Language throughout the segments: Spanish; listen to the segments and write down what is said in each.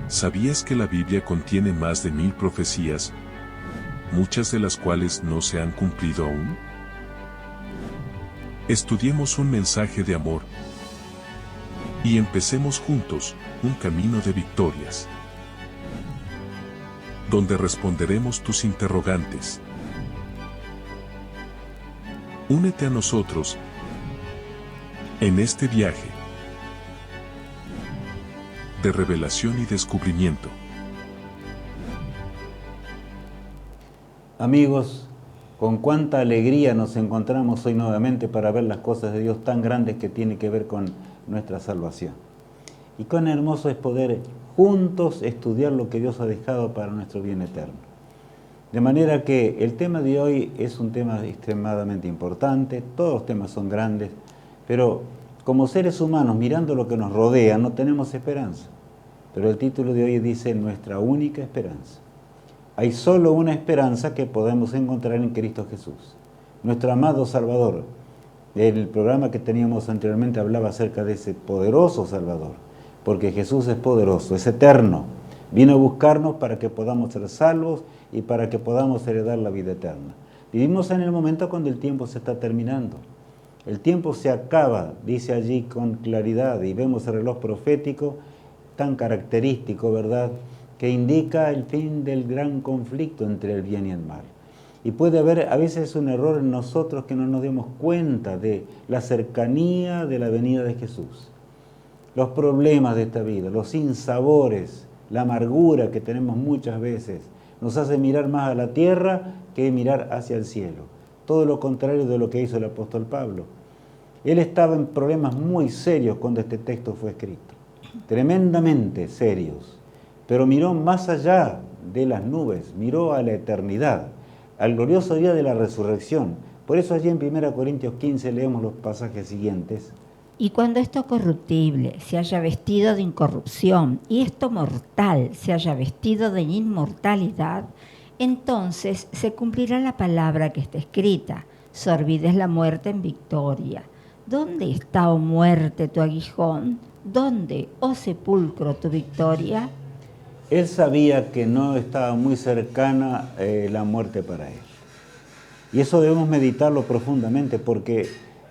¿Sabías que la Biblia contiene más de 1000 profecías, muchas de las cuales no se han cumplido aún? Estudiemos un mensaje de amor y empecemos juntos un camino de victorias, donde responderemos tus interrogantes. Únete a nosotros en este viaje de revelación y descubrimiento. Amigos, con cuánta alegría nos encontramos hoy nuevamente para ver las cosas de Dios tan grandes que tienen que ver con nuestra salvación. Y cuán hermoso es poder juntos estudiar lo que Dios ha dejado para nuestro bien eterno. De manera que el tema de hoy es un tema extremadamente importante, todos los temas son grandes, pero como seres humanos, mirando lo que nos rodea, no tenemos esperanza. Pero el título de hoy dice nuestra única esperanza. Hay solo una esperanza que podemos encontrar en Cristo Jesús, nuestro amado Salvador. El programa que teníamos anteriormente hablaba acerca de ese poderoso Salvador, porque Jesús es poderoso, es eterno. Vino a buscarnos para que podamos ser salvos y para que podamos heredar la vida eterna. Vivimos en el momento cuando el tiempo se está terminando. El tiempo se acaba, dice allí con claridad, y vemos el reloj profético tan característico, ¿verdad?, que indica el fin del gran conflicto entre el bien y el mal. Y puede haber a veces un error en nosotros que no nos demos cuenta de la cercanía de la venida de Jesús. Los problemas de esta vida, los sinsabores, la amargura que tenemos muchas veces, nos hace mirar más a la tierra que mirar hacia el cielo. Todo lo contrario de lo que hizo el apóstol Pablo. Él estaba en problemas muy serios cuando este texto fue escrito, tremendamente serios, pero miró más allá de las nubes, miró a la eternidad, al glorioso día de la resurrección. Por eso allí en 1 Corintios 15 leemos los pasajes siguientes. Y cuando esto corruptible se haya vestido de incorrupción y esto mortal se haya vestido de inmortalidad, entonces se cumplirá la palabra que está escrita: sorbides la muerte en victoria. ¿Dónde está, oh muerte, tu aguijón? ¿Dónde, oh sepulcro, tu victoria? Él sabía que no estaba muy cercana la muerte para él. Y eso debemos meditarlo profundamente, porque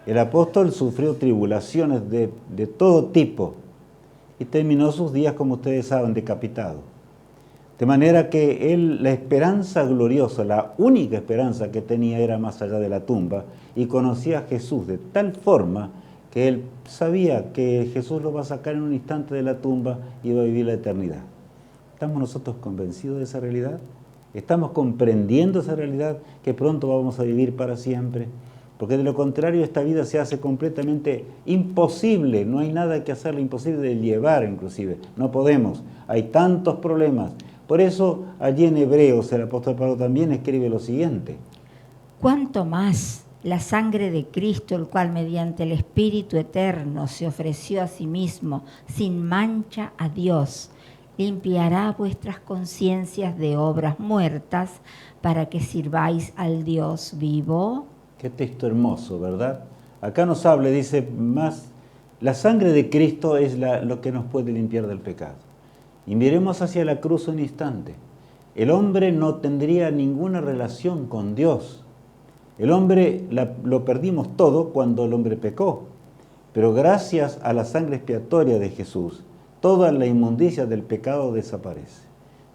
el apóstol sufrió tribulaciones de todo tipo y terminó sus días, como ustedes saben, decapitado. De manera que él, la esperanza gloriosa, la única esperanza que tenía era más allá de la tumba, y conocía a Jesús de tal forma que él sabía que Jesús lo va a sacar en un instante de la tumba y va a vivir la eternidad. ¿Estamos nosotros convencidos de esa realidad? ¿Estamos comprendiendo esa realidad que pronto vamos a vivir para siempre? Porque de lo contrario esta vida se hace completamente imposible, no hay nada que hacerle, imposible de llevar inclusive, no podemos, hay tantos problemas. Por eso allí en Hebreos el apóstol Pablo también escribe lo siguiente. ¿Cuánto más la sangre de Cristo, el cual mediante el Espíritu eterno se ofreció a sí mismo sin mancha a Dios, limpiará vuestras conciencias de obras muertas para que sirváis al Dios vivo? Qué texto hermoso, ¿verdad? Acá nos habla, dice, más, la sangre de Cristo es lo que nos puede limpiar del pecado. Y miremos hacia la cruz un instante. El hombre no tendría ninguna relación con Dios. El hombre lo perdimos todo cuando el hombre pecó. Pero gracias a la sangre expiatoria de Jesús, toda la inmundicia del pecado desaparece.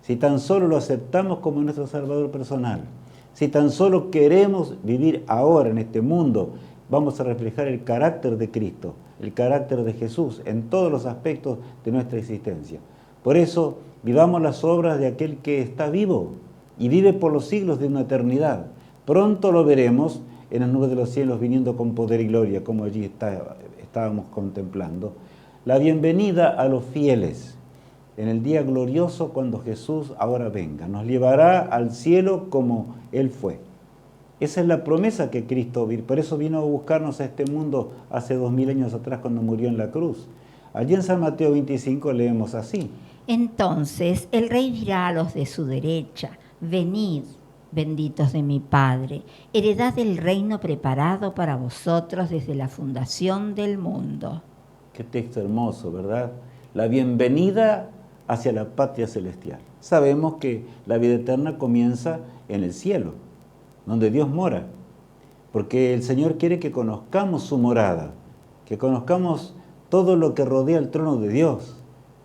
Si tan solo lo aceptamos como nuestro Salvador personal, si tan solo queremos vivir ahora en este mundo, vamos a reflejar el carácter de Cristo, el carácter de Jesús en todos los aspectos de nuestra existencia. Por eso, vivamos las obras de aquel que está vivo y vive por los siglos de una eternidad. Pronto lo veremos en las nubes de los cielos viniendo con poder y gloria, como allí estábamos contemplando. La bienvenida a los fieles en el día glorioso cuando Jesús ahora venga. Nos llevará al cielo como Él fue. Esa es la promesa que Cristo vino. Por eso vino a buscarnos a este mundo hace 2000 años atrás cuando murió en la cruz. Allí en San Mateo 25 leemos así. Entonces el rey dirá a los de su derecha: venid, benditos de mi Padre, heredad del reino preparado para vosotros desde la fundación del mundo. Qué texto hermoso, ¿verdad? La bienvenida hacia la patria celestial. Sabemos que la vida eterna comienza en el cielo, donde Dios mora, porque el Señor quiere que conozcamos su morada, que conozcamos todo lo que rodea el trono de Dios,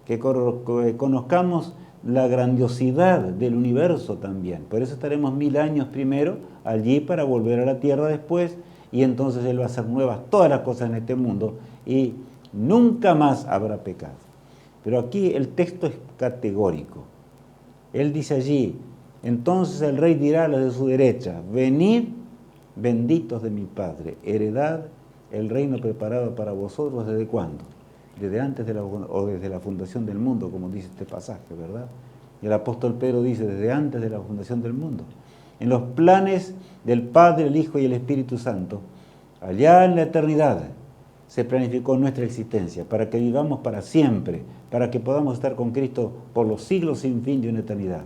que conozcamos la grandiosidad del universo también. Por eso estaremos 1000 años primero allí para volver a la tierra después, y entonces Él va a hacer nuevas todas las cosas en este mundo y nunca más habrá pecado. Pero aquí el texto es categórico. Él dice allí, entonces el rey dirá a los de su derecha, venid, benditos de mi Padre, heredad el reino preparado para vosotros, ¿desde cuándo? Desde antes o desde la fundación del mundo, como dice este pasaje, ¿verdad? Y el apóstol Pedro dice, desde antes de la fundación del mundo. En los planes del Padre, el Hijo y el Espíritu Santo, allá en la eternidad, se planificó nuestra existencia, para que vivamos para siempre, para que podamos estar con Cristo por los siglos sin fin de una eternidad.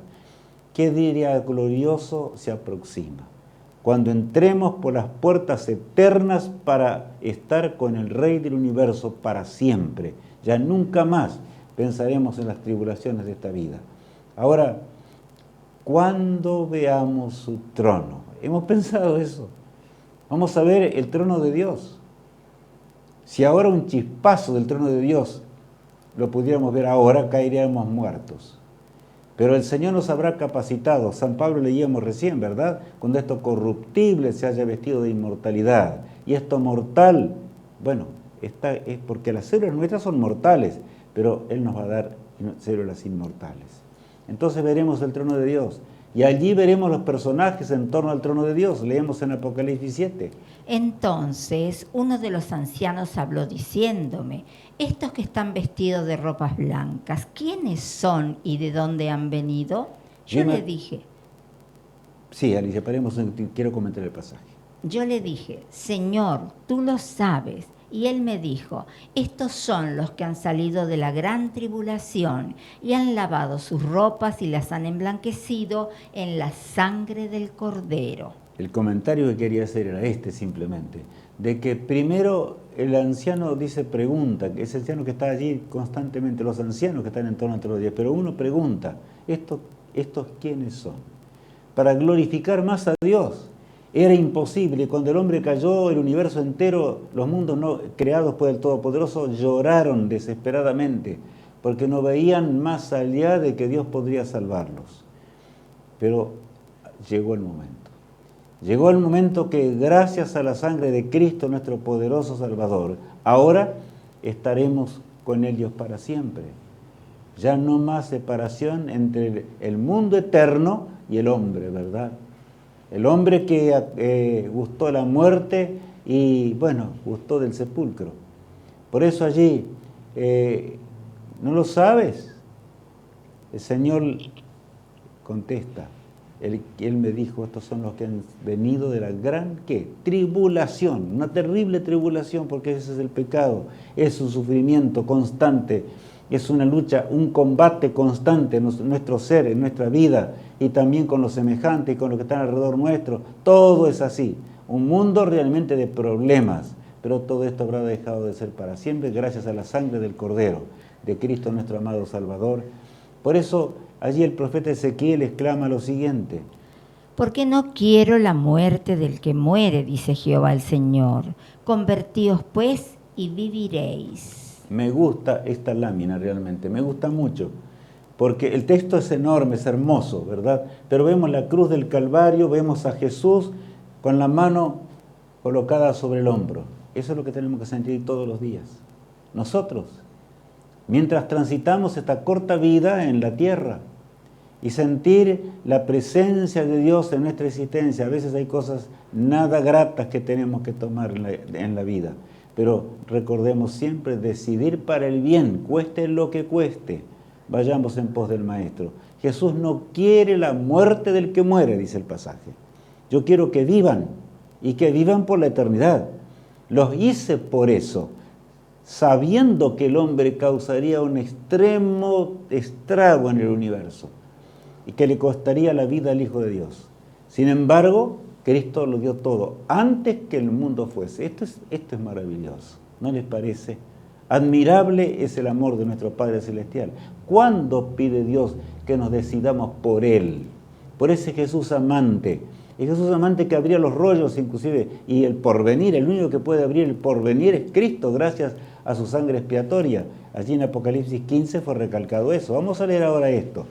¿Qué día glorioso se aproxima? Cuando entremos por las puertas eternas para estar con el Rey del Universo para siempre. Ya nunca más pensaremos en las tribulaciones de esta vida. Ahora, cuando veamos su trono, hemos pensado eso. Vamos a ver el trono de Dios. Si ahora un chispazo del trono de Dios lo pudiéramos ver ahora, caeríamos muertos. Pero el Señor nos habrá capacitado. San Pablo leíamos recién, ¿verdad? Cuando esto corruptible se haya vestido de inmortalidad. Y esto mortal, bueno, es porque las células nuestras son mortales, pero Él nos va a dar células inmortales. Entonces veremos el trono de Dios. Y allí veremos los personajes en torno al trono de Dios. Leemos en Apocalipsis 7. Entonces uno de los ancianos habló diciéndome, estos que están vestidos de ropas blancas, ¿quiénes son y de dónde han venido? Yo le dije. Sí, Alicia, paremos, quiero comentar el pasaje. Yo le dije, Señor, tú lo sabes. Y él me dijo, estos son los que han salido de la gran tribulación y han lavado sus ropas y las han emblanquecido en la sangre del Cordero. El comentario que quería hacer era este simplemente, de que primero el anciano pregunta, que ese anciano que está allí constantemente, los ancianos que están en torno a todos los días, pero uno pregunta, ¿estos quiénes son? Para glorificar más a Dios. Era imposible, cuando el hombre cayó, el universo entero, los mundos no creados por el Todopoderoso lloraron desesperadamente, porque no veían más allá de que Dios podría salvarlos. Pero llegó el momento. Llegó el momento que gracias a la sangre de Cristo, nuestro poderoso Salvador, ahora estaremos con ellos para siempre. Ya no más separación entre el mundo eterno y el hombre, ¿verdad? El hombre que gustó la muerte y, bueno, gustó del sepulcro. Por eso allí, ¿no lo sabes? El Señor contesta. Él me dijo, estos son los que han venido de la gran, ¿qué? Tribulación, una terrible tribulación, porque ese es el pecado, es un sufrimiento constante, es una lucha, un combate constante en nuestro ser, en nuestra vida, y también con los semejantes y con los que están alrededor nuestro. Todo es así, un mundo realmente de problemas, pero todo esto habrá dejado de ser para siempre gracias a la sangre del Cordero, de Cristo nuestro amado Salvador. Por eso allí el profeta Ezequiel exclama lo siguiente: porque no quiero la muerte del que muere, dice Jehová el Señor. Convertíos pues y viviréis. Me gusta esta lámina realmente, me gusta mucho, porque el texto es enorme, es hermoso, ¿verdad? Pero vemos la cruz del Calvario, vemos a Jesús con la mano colocada sobre el hombro. Eso es lo que tenemos que sentir todos los días. Nosotros, mientras transitamos esta corta vida en la tierra, y sentir la presencia de Dios en nuestra existencia. A veces hay cosas nada gratas que tenemos que tomar en la vida, pero recordemos siempre decidir para el bien, cueste lo que cueste, vayamos en pos del Maestro. Jesús no quiere la muerte del que muere, dice el pasaje. Yo quiero que vivan, y que vivan por la eternidad. Los hice por eso, sabiendo que el hombre causaría un extremo estrago en el universo, y que le costaría la vida al Hijo de Dios. Sin embargo, Cristo lo dio todo, antes que el mundo fuese. Esto es maravilloso, ¿no les parece? Admirable es el amor de nuestro Padre Celestial. ¿Cuándo pide Dios que nos decidamos por Él? Por ese Jesús amante. El Jesús amante que abría los rollos inclusive, y el porvenir, el único que puede abrir el porvenir es Cristo, gracias a su sangre expiatoria. Allí en Apocalipsis 15 fue recalcado eso. Vamos a leer ahora esto.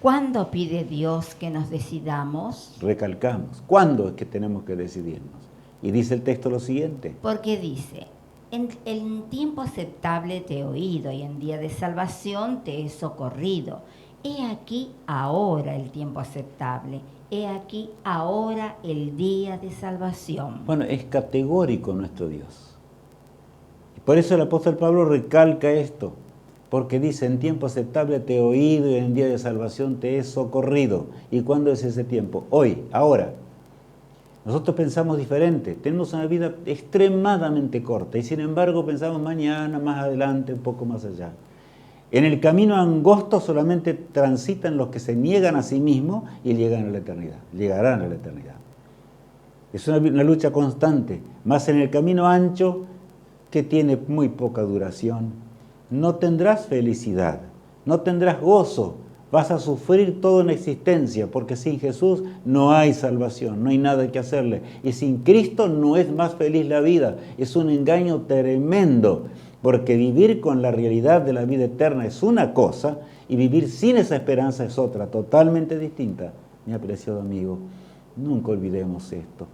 ¿Cuándo pide Dios que nos decidamos? Recalcamos. ¿Cuándo es que tenemos que decidirnos? Y dice el texto lo siguiente. Porque dice, en tiempo aceptable te he oído y en día de salvación te he socorrido. He aquí ahora el tiempo aceptable. He aquí ahora el día de salvación. Bueno, es categórico nuestro Dios. Y por eso el apóstol Pablo recalca esto. Porque dice, en tiempo aceptable te he oído y en día de salvación te he socorrido. ¿Y cuándo es ese tiempo? Hoy, ahora. Nosotros pensamos diferente, tenemos una vida extremadamente corta y sin embargo pensamos mañana, más adelante, un poco más allá. En el camino angosto solamente transitan los que se niegan a sí mismos y llegan a la eternidad, llegarán a la eternidad. Es una lucha constante, más en el camino ancho que tiene muy poca duración. No tendrás felicidad, no tendrás gozo, vas a sufrir toda una existencia, porque sin Jesús no hay salvación, no hay nada que hacerle. Y sin Cristo no es más feliz la vida, es un engaño tremendo, porque vivir con la realidad de la vida eterna es una cosa, y vivir sin esa esperanza es otra, totalmente distinta. Mi apreciado amigo, nunca olvidemos esto.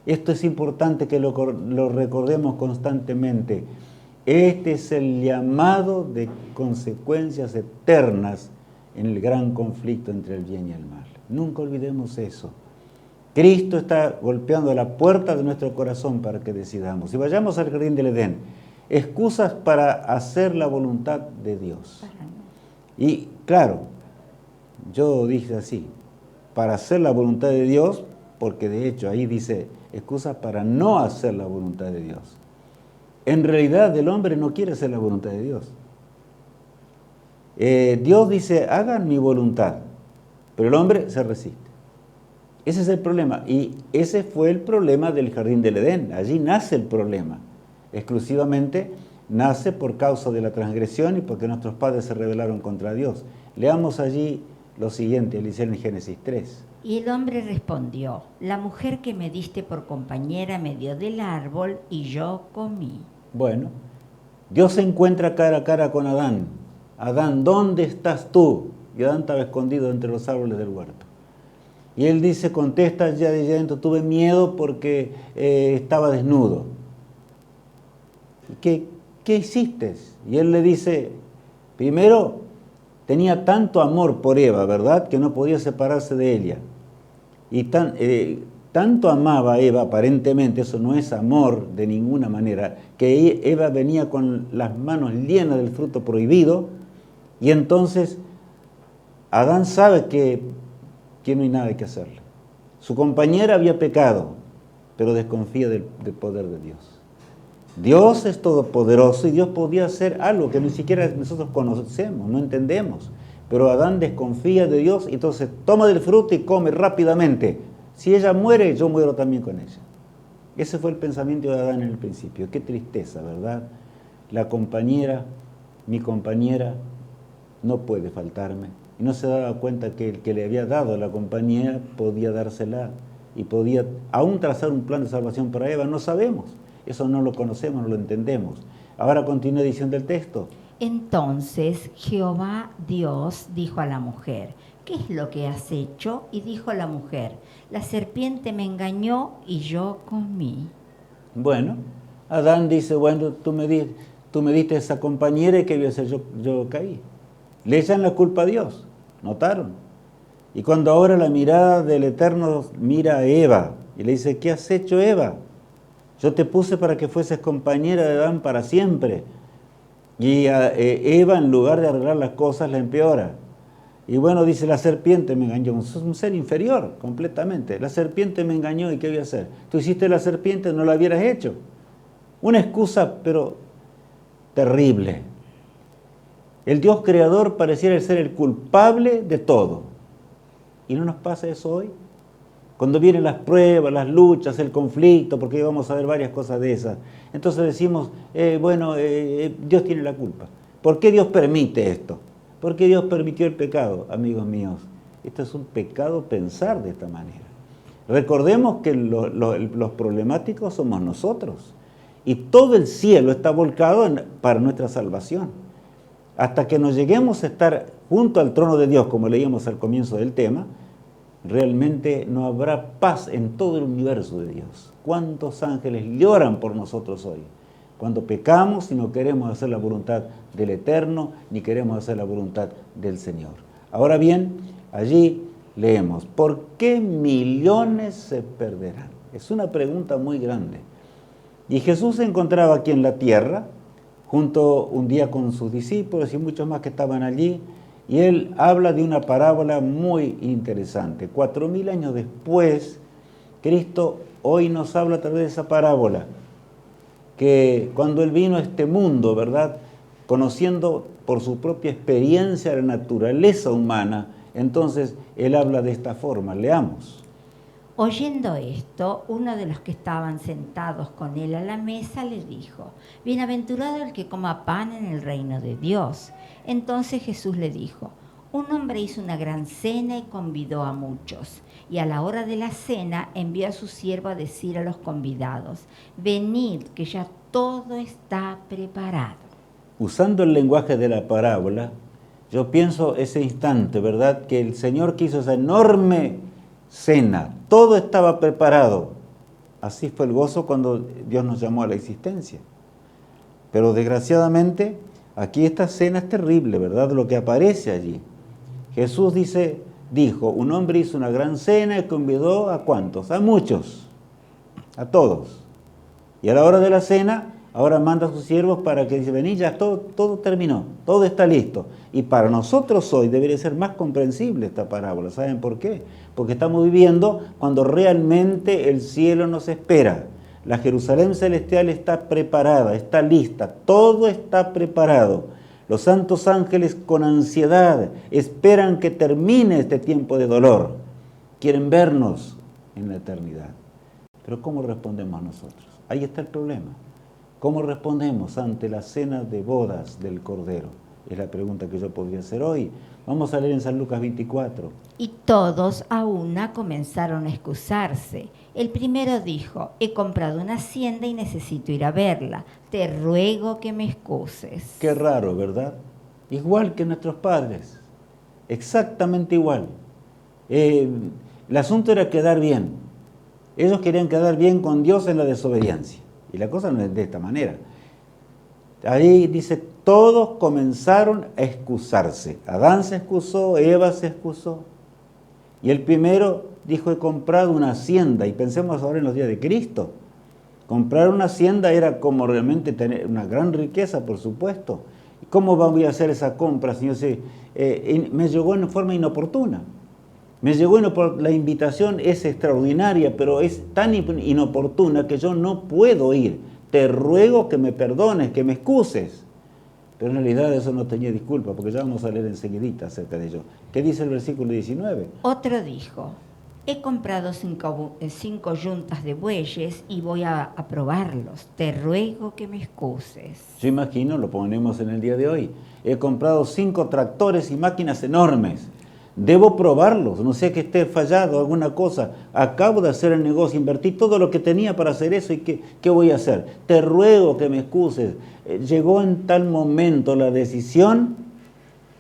Esto es importante que lo recordemos constantemente. Este es el llamado de consecuencias eternas en el gran conflicto entre el bien y el mal. Nunca olvidemos eso. Cristo está golpeando a la puerta de nuestro corazón para que decidamos. Y vayamos al jardín del Edén. Excusas para hacer la voluntad de Dios. Y claro, yo dije así, para hacer la voluntad de Dios, porque de hecho ahí dice excusas para no hacer la voluntad de Dios. En realidad el hombre no quiere hacer la voluntad de Dios. Dios dice, hagan mi voluntad, pero el hombre se resiste. Ese es el problema, y ese fue el problema del jardín del Edén. Allí nace el problema. Exclusivamente nace por causa de la transgresión y porque nuestros padres se rebelaron contra Dios. Leamos allí lo siguiente, Eliseo, en Génesis 3. Y el hombre respondió, la mujer que me diste por compañera me dio del árbol y yo comí. Bueno, Dios se encuentra cara a cara con Adán. Adán, ¿dónde estás tú? Y Adán estaba escondido entre los árboles del huerto. Y él dice, contesta allá de adentro, tuve miedo porque estaba desnudo. ¿Qué hiciste? Y él le dice, primero, tenía tanto amor por Eva, ¿verdad? Que no podía separarse de ella. Y tanto amaba a Eva, aparentemente, eso no es amor de ninguna manera, que Eva venía con las manos llenas del fruto prohibido, y entonces Adán sabe que no hay nada que hacerle. Su compañera había pecado, pero desconfía del poder de Dios. Dios es todopoderoso y Dios podía hacer algo que ni siquiera nosotros conocemos, no entendemos. Pero Adán desconfía de Dios y entonces toma del fruto y come rápidamente. Si ella muere, yo muero también con ella. Ese fue el pensamiento de Adán en el principio. Qué tristeza, ¿verdad? La compañera, mi compañera, no puede faltarme. Y no se daba cuenta que el que le había dado la compañera podía dársela y podía aún trazar un plan de salvación para Eva. No sabemos. Eso no lo conocemos, no lo entendemos. Ahora continúa diciendo el texto. Entonces Jehová Dios dijo a la mujer, ¿qué es lo que has hecho? Y dijo la mujer, la serpiente me engañó y yo comí. Bueno, Adán dice, bueno, tú me diste esa compañera y ¿qué voy a hacer? Yo caí. Le echan la culpa a Dios, ¿notaron? Y cuando ahora la mirada del Eterno mira a Eva y le dice, ¿qué has hecho, Eva? Yo te puse para que fueses compañera de Adán para siempre. Y Eva, en lugar de arreglar las cosas, la empeora. Y bueno, dice, la serpiente me engañó. Sos un ser inferior, completamente. La serpiente me engañó, ¿y qué voy a hacer? Tú hiciste la serpiente, no la hubieras hecho. Una excusa, pero terrible. El Dios creador pareciera ser el culpable de todo. ¿Y no nos pasa eso hoy? Cuando vienen las pruebas, las luchas, el conflicto, porque vamos a ver varias cosas de esas. Entonces decimos, Dios tiene la culpa. ¿Por qué Dios permite esto? ¿Por qué Dios permitió el pecado, amigos míos? Esto es un pecado pensar de esta manera. Recordemos que los problemáticos somos nosotros. Y todo el cielo está volcado para nuestra salvación. Hasta que nos lleguemos a estar junto al trono de Dios, como leíamos al comienzo del tema, realmente no habrá paz en todo el universo de Dios. ¿Cuántos ángeles lloran por nosotros hoy? Cuando pecamos y no queremos hacer la voluntad del Eterno, ni queremos hacer la voluntad del Señor. Ahora bien, allí leemos, ¿por qué millones se perderán? Es una pregunta muy grande. Y Jesús se encontraba aquí en la tierra, junto un día con sus discípulos y muchos más que estaban allí, y él habla de una parábola muy interesante. 4000 años después, Cristo hoy nos habla a través de esa parábola, que cuando él vino a este mundo, ¿verdad?, conociendo por su propia experiencia la naturaleza humana, entonces él habla de esta forma. Leamos. Oyendo esto, uno de los que estaban sentados con él a la mesa le dijo, bienaventurado el que coma pan en el reino de Dios. Entonces Jesús le dijo, un hombre hizo una gran cena y convidó a muchos. Y a la hora de la cena envió a su siervo a decir a los convidados, venid, que ya todo está preparado. Usando el lenguaje de la parábola, yo pienso ese instante, ¿verdad?, que el Señor quiso esa enorme cena, todo estaba preparado. Así fue el gozo cuando Dios nos llamó a la existencia. Pero desgraciadamente, aquí esta cena es terrible, ¿verdad?, lo que aparece allí. Jesús dijo, un hombre hizo una gran cena y convidó ¿a cuántos? A muchos, a todos. Y a la hora de la cena, ahora manda a sus siervos para que dice, vení, ya todo terminó, todo está listo. Y para nosotros hoy debería ser más comprensible esta parábola. ¿Saben por qué? Porque estamos viviendo cuando realmente el cielo nos espera. La Jerusalén celestial está preparada, está lista, todo está preparado. Los santos ángeles con ansiedad esperan que termine este tiempo de dolor. Quieren vernos en la eternidad. Pero ¿cómo respondemos nosotros? Ahí está el problema. ¿Cómo respondemos ante la cena de bodas del Cordero? Es la pregunta que yo podría hacer hoy. Vamos a leer en San Lucas 24. Y todos a una comenzaron a excusarse. El primero dijo, he comprado una hacienda y necesito ir a verla. Te ruego que me excuses. Qué raro, ¿verdad? Igual que nuestros padres. Exactamente igual. El asunto era quedar bien. Ellos querían quedar bien con Dios en la desobediencia. Y la cosa no es de esta manera. Ahí dice, todos comenzaron a excusarse. Adán se excusó, Eva se excusó. Y el primero dijo, he comprado una hacienda. Y pensemos ahora en los días de Cristo. Comprar una hacienda era como realmente tener una gran riqueza, por supuesto. ¿Cómo voy a hacer esa compra, señor? Me llegó en forma inoportuna. La invitación es extraordinaria, pero es tan inoportuna que yo no puedo ir. Te ruego que me perdones, que me excuses. Pero en realidad eso no tenía disculpa, porque ya vamos a leer enseguidita acerca de ello. ¿Qué dice el versículo 19? Otro dijo, he comprado 5 yuntas de bueyes y voy a probarlos. Te ruego que me excuses. Yo imagino, lo ponemos en el día de hoy. He comprado 5 tractores y máquinas enormes. Debo probarlos, no sea que esté fallado alguna cosa. Acabo de hacer el negocio, invertí todo lo que tenía para hacer eso y ¿qué voy a hacer? Te ruego que me excuses. Llegó en tal momento la decisión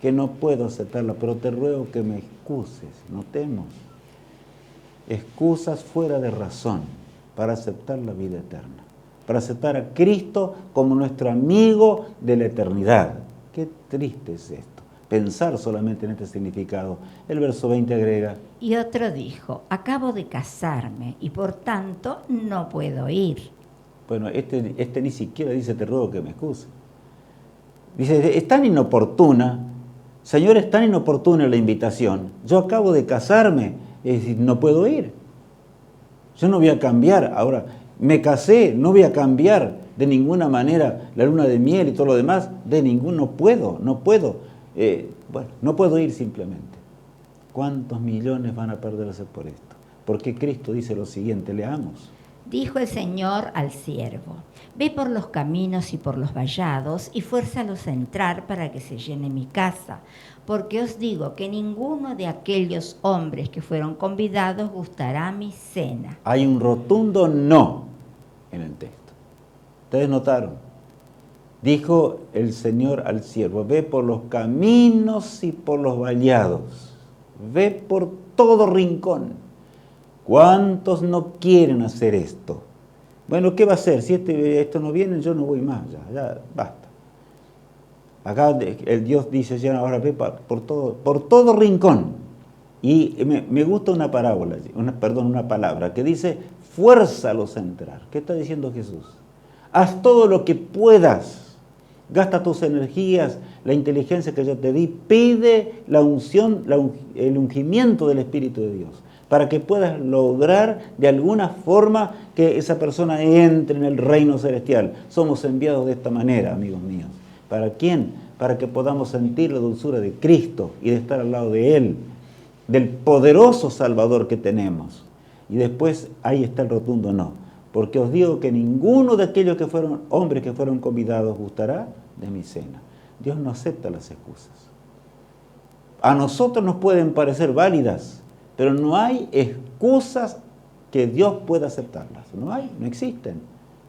que no puedo aceptarla, pero te ruego que me excuses. Notemos, excusas fuera de razón para aceptar la vida eterna, para aceptar a Cristo como nuestro amigo de la eternidad. Qué triste es esto. Pensar solamente en este significado. El verso 20 agrega. Y otro dijo, acabo de casarme y por tanto no puedo ir. Bueno, este ni siquiera dice te ruego que me excuse. Dice, es tan inoportuna, Señor, es tan inoportuna la invitación. Yo acabo de casarme, es decir, no puedo ir. Yo no voy a cambiar. Ahora, me casé, no voy a cambiar de ninguna manera la luna de miel y todo lo demás. No puedo. No puedo ir simplemente. ¿Cuántos millones van a perderse por esto? Porque Cristo dice lo siguiente, leamos. Dijo el Señor al siervo: ve por los caminos y por los vallados y fuérzalos a entrar para que se llene mi casa, porque os digo que ninguno de aquellos hombres que fueron convidados gustará mi cena. Hay un rotundo no en el texto. ¿Ustedes notaron? Dijo el Señor al siervo, ve por los caminos y por los vallados, ve por todo rincón. ¿Cuántos no quieren hacer esto? Bueno, ¿qué va a hacer? Si esto no viene, yo no voy más, ya basta. Acá el Dios dice, ya ahora ve por todo rincón. Y me gusta una parábola, una palabra que dice, fuérzalos a entrar. ¿Qué está diciendo Jesús? Haz todo lo que puedas. Gasta tus energías, la inteligencia que yo te di. Pide la unción, el ungimiento del Espíritu de Dios, para que puedas lograr de alguna forma que esa persona entre en el reino celestial. Somos enviados de esta manera, amigos míos. ¿Para quién? Para que podamos sentir la dulzura de Cristo y de estar al lado de Él, del poderoso Salvador que tenemos. Y después ahí está el rotundo no. Porque os digo que ninguno de aquellos hombres que fueron convidados gustará de mi cena. Dios no acepta las excusas. A nosotros nos pueden parecer válidas, pero no hay excusas que Dios pueda aceptarlas. No hay, no existen.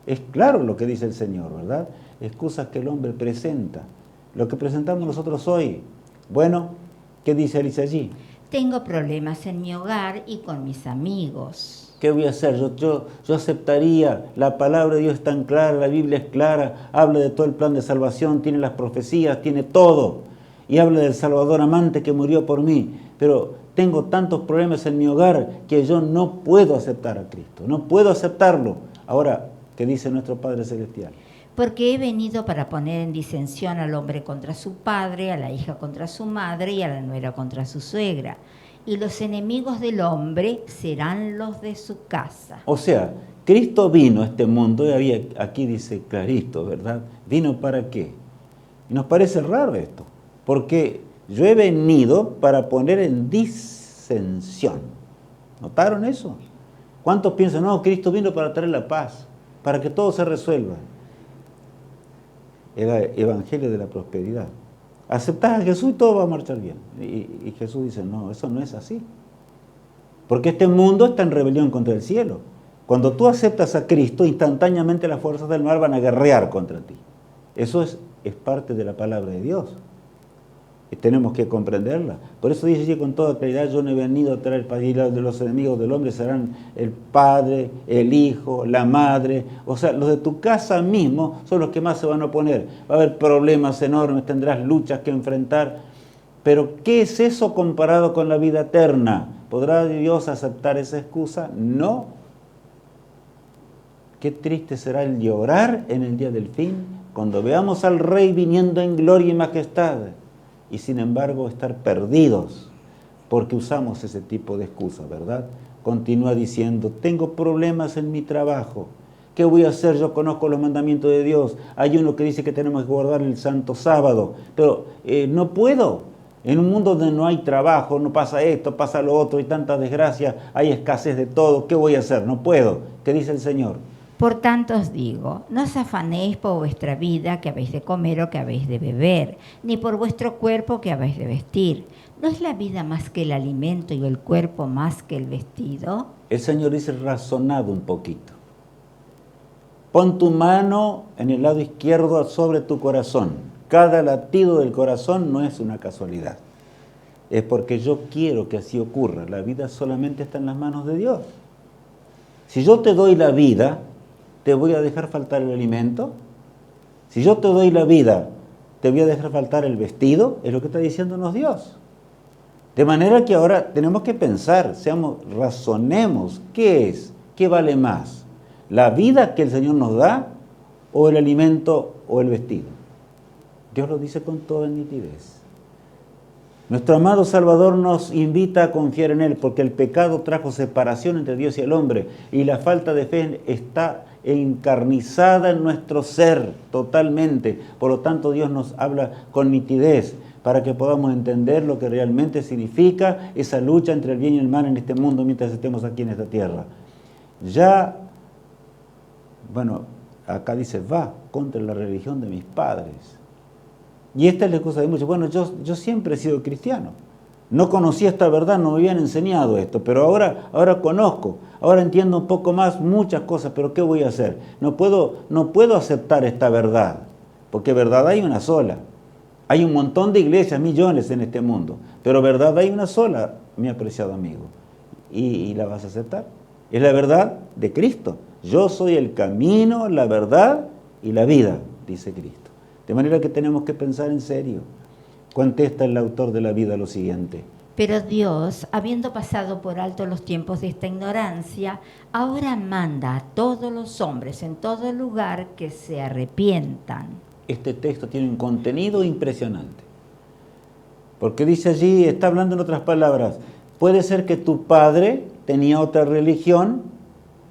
Es claro lo que dice el Señor, ¿verdad? Excusas que el hombre presenta. Lo que presentamos nosotros hoy. Bueno, ¿qué dice Alicia allí? Tengo problemas en mi hogar y con mis amigos. ¿Qué voy a hacer? Yo aceptaría, la palabra de Dios es tan clara, la Biblia es clara, habla de todo el plan de salvación, tiene las profecías, tiene todo. Y habla del Salvador amante que murió por mí. Pero tengo tantos problemas en mi hogar que yo no puedo aceptar a Cristo, no puedo aceptarlo. Ahora, ¿qué dice nuestro Padre Celestial? Porque he venido para poner en disensión al hombre contra su padre, a la hija contra su madre y a la nuera contra su suegra. Y los enemigos del hombre serán los de su casa. O sea, Cristo vino a este mundo, y aquí dice clarito, ¿verdad? ¿Vino para qué? Y nos parece raro esto, porque yo he venido para poner en disensión. ¿Notaron eso? ¿Cuántos piensan, no, Cristo vino para traer la paz, para que todo se resuelva? El evangelio de la prosperidad. Aceptás a Jesús y todo va a marchar bien. Y Jesús dice, no, eso no es así. Porque este mundo está en rebelión contra el cielo. Cuando tú aceptas a Cristo, instantáneamente las fuerzas del mal van a guerrear contra ti. Eso es parte de la palabra de Dios. Y tenemos que comprenderla. Por eso dice con toda claridad, yo no he venido a traer paz, y los enemigos del hombre serán el padre, el hijo, la madre. O sea, los de tu casa mismo son los que más se van a oponer. Va a haber problemas enormes, tendrás luchas que enfrentar. Pero ¿qué es eso comparado con la vida eterna? ¿Podrá Dios aceptar esa excusa? No. Qué triste será el llorar en el día del fin, cuando veamos al Rey viniendo en gloria y majestad, y sin embargo estar perdidos, porque usamos ese tipo de excusas, ¿verdad? Continúa diciendo, tengo problemas en mi trabajo, ¿qué voy a hacer? Yo conozco los mandamientos de Dios, hay uno que dice que tenemos que guardar el santo sábado, pero no puedo. En un mundo donde no hay trabajo, no pasa esto, pasa lo otro, hay tanta desgracia, hay escasez de todo, ¿qué voy a hacer? No puedo. ¿Qué dice el Señor? Por tanto os digo, no os afanéis por vuestra vida que habéis de comer o que habéis de beber, ni por vuestro cuerpo que habéis de vestir. ¿No es la vida más que el alimento y el cuerpo más que el vestido? El Señor dice, razonad un poquito. Pon tu mano en el lado izquierdo sobre tu corazón. Cada latido del corazón no es una casualidad. Es porque yo quiero que así ocurra. La vida solamente está en las manos de Dios. Si yo te doy la vida, ¿te voy a dejar faltar el alimento? Si yo te doy la vida, ¿te voy a dejar faltar el vestido? Es lo que está diciéndonos Dios. De manera que ahora tenemos que pensar, razonemos, ¿qué es? ¿Qué vale más? ¿La vida que el Señor nos da o el alimento o el vestido? Dios lo dice con toda nitidez. Nuestro amado Salvador nos invita a confiar en Él, porque el pecado trajo separación entre Dios y el hombre, y la falta de fe está encarnizada en nuestro ser totalmente. Por lo tanto, Dios nos habla con nitidez. para que podamos entender lo que realmente significa esa lucha entre el bien y el mal en este mundo mientras estemos aquí en esta tierra. Ya, bueno, acá dice, va contra la religión de mis padres. Y esta es la excusa de muchos. Bueno, yo siempre he sido cristiano. No conocía esta verdad, no me habían enseñado esto, pero ahora conozco, ahora entiendo un poco más muchas cosas, pero ¿qué voy a hacer? No puedo aceptar esta verdad, porque verdad hay una sola. Hay un montón de iglesias, millones en este mundo, pero verdad hay una sola, mi apreciado amigo. ¿Y la vas a aceptar? Es la verdad de Cristo. Yo soy el camino, la verdad y la vida, dice Cristo. De manera que tenemos que pensar en serio. Contesta el autor de la vida lo siguiente. Pero Dios, habiendo pasado por alto los tiempos de esta ignorancia, ahora manda a todos los hombres en todo lugar que se arrepientan. Este texto tiene un contenido impresionante. Porque dice allí, está hablando en otras palabras, puede ser que tu padre tenía otra religión,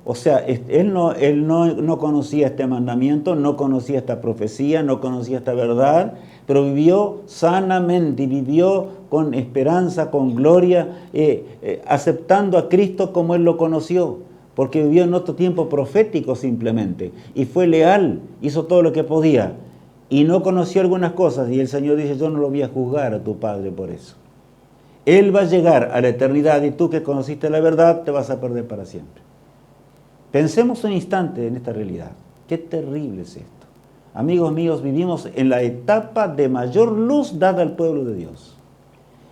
o sea, él no conocía este mandamiento, no conocía esta profecía, no conocía esta verdad, pero vivió sanamente y vivió con esperanza, con gloria, aceptando a Cristo como él lo conoció, porque vivió en otro tiempo profético simplemente, y fue leal, hizo todo lo que podía, y no conoció algunas cosas, y el Señor dice, yo no lo voy a juzgar a tu padre por eso. Él va a llegar a la eternidad y tú que conociste la verdad te vas a perder para siempre. Pensemos un instante en esta realidad. Qué terrible es esto. Amigos míos, vivimos en la etapa de mayor luz dada al pueblo de Dios.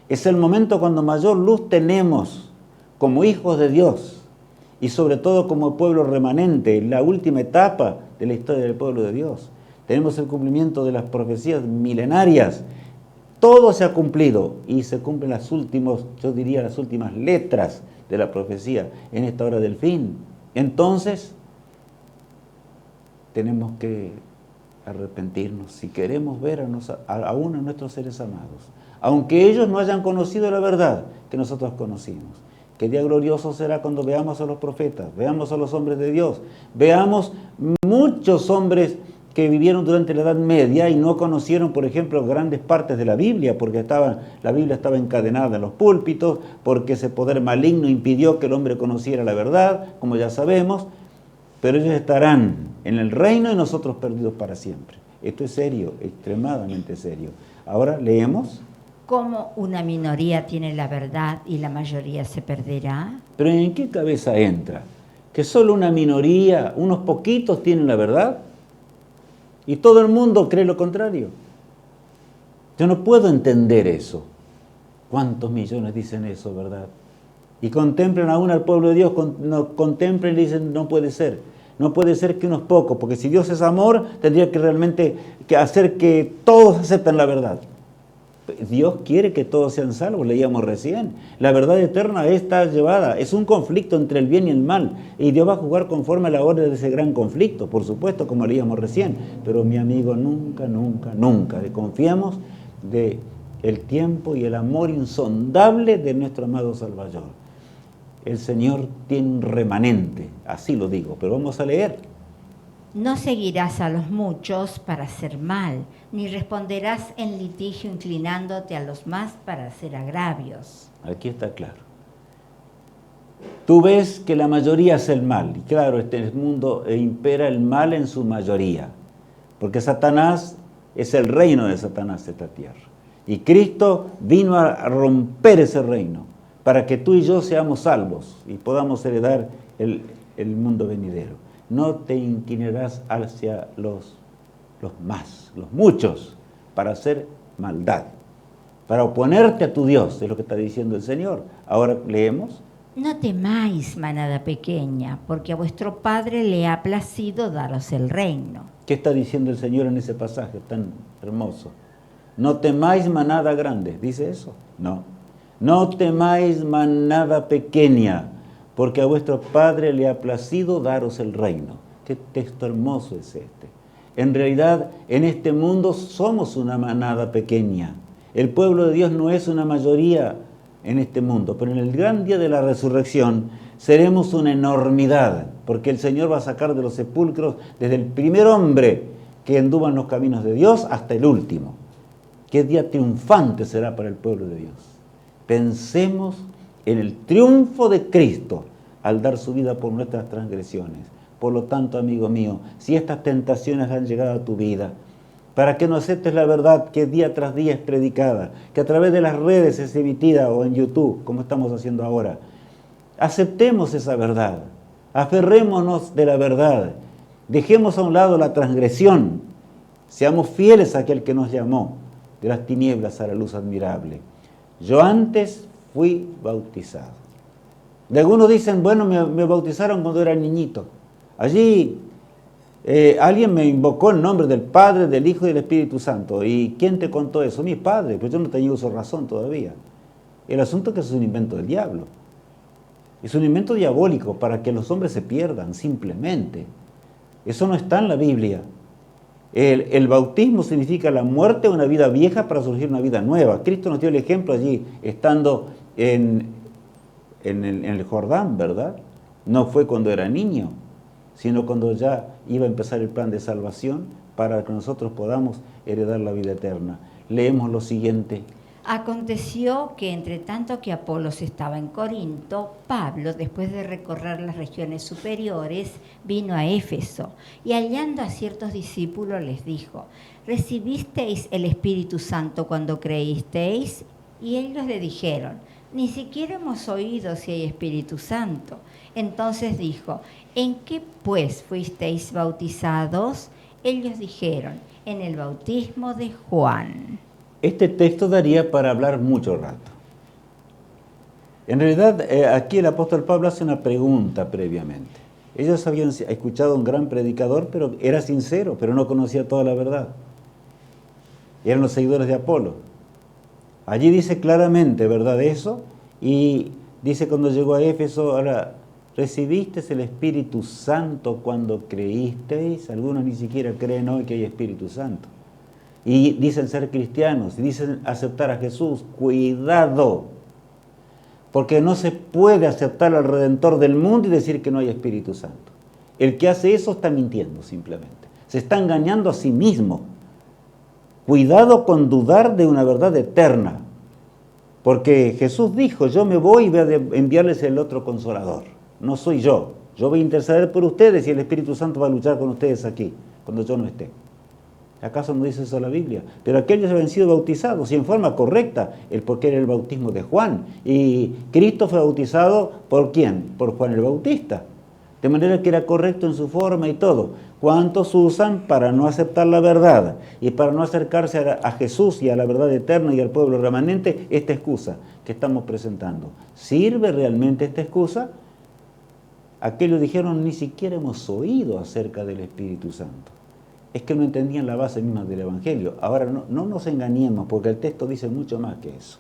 Es el momento cuando mayor luz tenemos como hijos de Dios y sobre todo como pueblo remanente, la última etapa de la historia del pueblo de Dios. Tenemos el cumplimiento de las profecías milenarias. Todo se ha cumplido y se cumplen las últimas letras de la profecía en esta hora del fin. Entonces, tenemos que arrepentirnos si queremos ver a uno de nuestros seres amados, aunque ellos no hayan conocido la verdad que nosotros conocimos. Qué día glorioso será cuando veamos a los profetas, veamos a los hombres de Dios, veamos muchos hombres que vivieron durante la Edad Media y no conocieron, por ejemplo, grandes partes de la Biblia, porque la Biblia estaba encadenada en los púlpitos, porque ese poder maligno impidió que el hombre conociera la verdad, como ya sabemos, pero ellos estarán en el reino y nosotros perdidos para siempre. Esto es serio, extremadamente serio. Ahora leemos. ¿Cómo una minoría tiene la verdad y la mayoría se perderá? Pero ¿en qué cabeza entra? ¿Que solo una minoría, unos poquitos tienen la verdad? Y todo el mundo cree lo contrario. Yo no puedo entender eso. ¿Cuántos millones dicen eso, verdad? Y contemplan aún al pueblo de Dios, contemplan y dicen, no puede ser. No puede ser que unos pocos, porque si Dios es amor, tendría que realmente hacer que todos acepten la verdad. Dios quiere que todos sean salvos, leíamos recién. La verdad eterna está llevada, es un conflicto entre el bien y el mal, y Dios va a jugar conforme a la orden de ese gran conflicto, por supuesto, como leíamos recién. Pero mi amigo, nunca, nunca, nunca confiemos de el tiempo y el amor insondable de nuestro amado Salvador. El Señor tiene un remanente, así lo digo, pero vamos a leer. No seguirás a los muchos para hacer mal, ni responderás en litigio inclinándote a los más para hacer agravios. Aquí está claro. Tú ves que la mayoría hace el mal, y claro, este mundo impera el mal en su mayoría, porque Satanás es el reino de Satanás esta tierra. Y Cristo vino a romper ese reino, para que tú y yo seamos salvos y podamos heredar el mundo venidero. No te inclinarás hacia los muchos, para hacer maldad, para oponerte a tu Dios, es lo que está diciendo el Señor. Ahora leemos. No temáis, manada pequeña, porque a vuestro Padre le ha placido daros el reino. ¿Qué está diciendo el Señor en ese pasaje tan hermoso? No temáis, manada grande, ¿dice eso? No. No temáis, manada pequeña, porque a vuestro Padre le ha placido daros el reino. Qué texto hermoso es este. En realidad, en este mundo somos una manada pequeña. El pueblo de Dios no es una mayoría en este mundo, pero en el gran día de la resurrección seremos una enormidad, porque el Señor va a sacar de los sepulcros desde el primer hombre que anduvo en los caminos de Dios hasta el último, qué día triunfante será para el pueblo de Dios. Pensemos en el triunfo de Cristo al dar su vida por nuestras transgresiones. Por lo tanto, amigo mío, si estas tentaciones han llegado a tu vida, para que no aceptes la verdad que día tras día es predicada, que a través de las redes es emitida o en YouTube, como estamos haciendo ahora, aceptemos esa verdad, aferrémonos de la verdad, dejemos a un lado la transgresión, seamos fieles a aquel que nos llamó de las tinieblas a la luz admirable. Yo antes fui bautizado. De algunos dicen, bueno, me bautizaron cuando era niñito. Allí alguien me invocó el nombre del Padre, del Hijo y del Espíritu Santo. ¿Y quién te contó eso? Mi padre, pues yo no tenía uso de razón todavía. El asunto es que es un invento del diablo. Es un invento diabólico para que los hombres se pierdan, simplemente. Eso no está en la Biblia. El bautismo significa la muerte de una vida vieja para surgir una vida nueva. Cristo nos dio el ejemplo allí, estando en el Jordán, ¿verdad? No fue cuando era niño, sino cuando ya iba a empezar el plan de salvación para que nosotros podamos heredar la vida eterna. Leemos lo siguiente. Aconteció que entre tanto que Apolos estaba en Corinto, Pablo, después de recorrer las regiones superiores, vino a Éfeso y hallando a ciertos discípulos les dijo, ¿recibisteis el Espíritu Santo cuando creísteis? Y ellos le dijeron, ni siquiera hemos oído si hay Espíritu Santo. Entonces dijo, ¿en qué pues fuisteis bautizados? Ellos dijeron, en el bautismo de Juan. Este texto daría para hablar mucho rato. En realidad, aquí el apóstol Pablo hace una pregunta previamente. Ellos habían escuchado a un gran predicador, pero era sincero, pero no conocía toda la verdad. Eran los seguidores de Apolo. Allí dice claramente, ¿verdad?, eso, y dice cuando llegó a Éfeso, ahora, ¿recibiste el Espíritu Santo cuando creísteis? Algunos ni siquiera creen hoy que hay Espíritu Santo. Y dicen ser cristianos, y dicen aceptar a Jesús. Cuidado, porque no se puede aceptar al Redentor del mundo y decir que no hay Espíritu Santo. El que hace eso está mintiendo simplemente. Se está engañando a sí mismo. Cuidado con dudar de una verdad eterna. Porque Jesús dijo, yo me voy y voy a enviarles el otro Consolador. No soy yo. Yo voy a interceder por ustedes y el Espíritu Santo va a luchar con ustedes aquí, cuando yo no esté. ¿Acaso no dice eso la Biblia? Pero aquellos habían sido bautizados y en forma correcta, porque era el bautismo de Juan. Y Cristo fue bautizado ¿por quién? Por Juan el Bautista. De manera que era correcto en su forma y todo. ¿Cuántos usan para no aceptar la verdad y para no acercarse a Jesús y a la verdad eterna y al pueblo remanente esta excusa que estamos presentando? ¿Sirve realmente esta excusa? Aquellos dijeron, ni siquiera hemos oído acerca del Espíritu Santo. Es que no entendían la base misma del Evangelio. Ahora no nos engañemos, porque el texto dice mucho más que eso.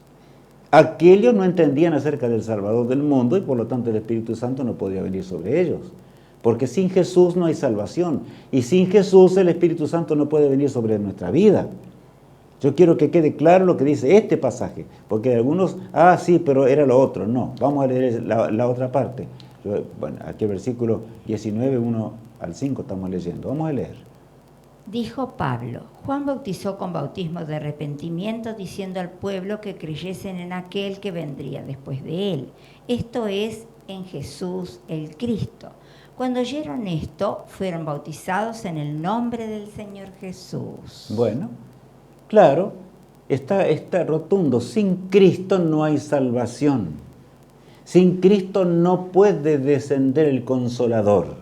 Aquellos no entendían acerca del Salvador del mundo y por lo tanto el Espíritu Santo no podía venir sobre ellos. Porque sin Jesús no hay salvación. Y sin Jesús el Espíritu Santo no puede venir sobre nuestra vida. Yo quiero que quede claro lo que dice este pasaje. Porque algunos, sí, pero era lo otro. No, vamos a leer la otra parte. Bueno, aquí el versículo 19, 1 al 5 estamos leyendo. Vamos a leer. Dijo Pablo, Juan bautizó con bautismo de arrepentimiento, diciendo al pueblo que creyesen en aquel que vendría después de él. Esto es, en Jesús el Cristo. Cuando oyeron esto, fueron bautizados en el nombre del Señor Jesús. Bueno, claro, está rotundo. Sin Cristo no hay salvación. Sin Cristo no puede descender el Consolador.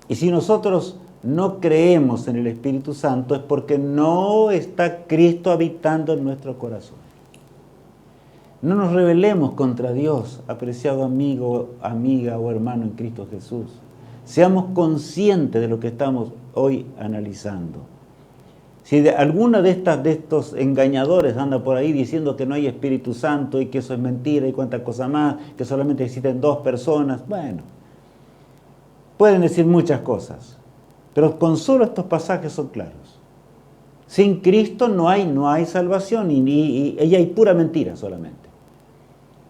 Y si nosotros no creemos en el Espíritu Santo es porque no está Cristo habitando en nuestro corazón. No nos rebelemos contra Dios, apreciado amigo, amiga o hermano en Cristo Jesús. Seamos conscientes de lo que estamos hoy analizando. Si alguna de estos engañadores anda por ahí diciendo que no hay Espíritu Santo y que eso es mentira y cuánta cosa más, que solamente existen 2 personas, bueno, pueden decir muchas cosas. Pero con solo estos pasajes son claros. Sin Cristo no hay salvación y hay pura mentira solamente.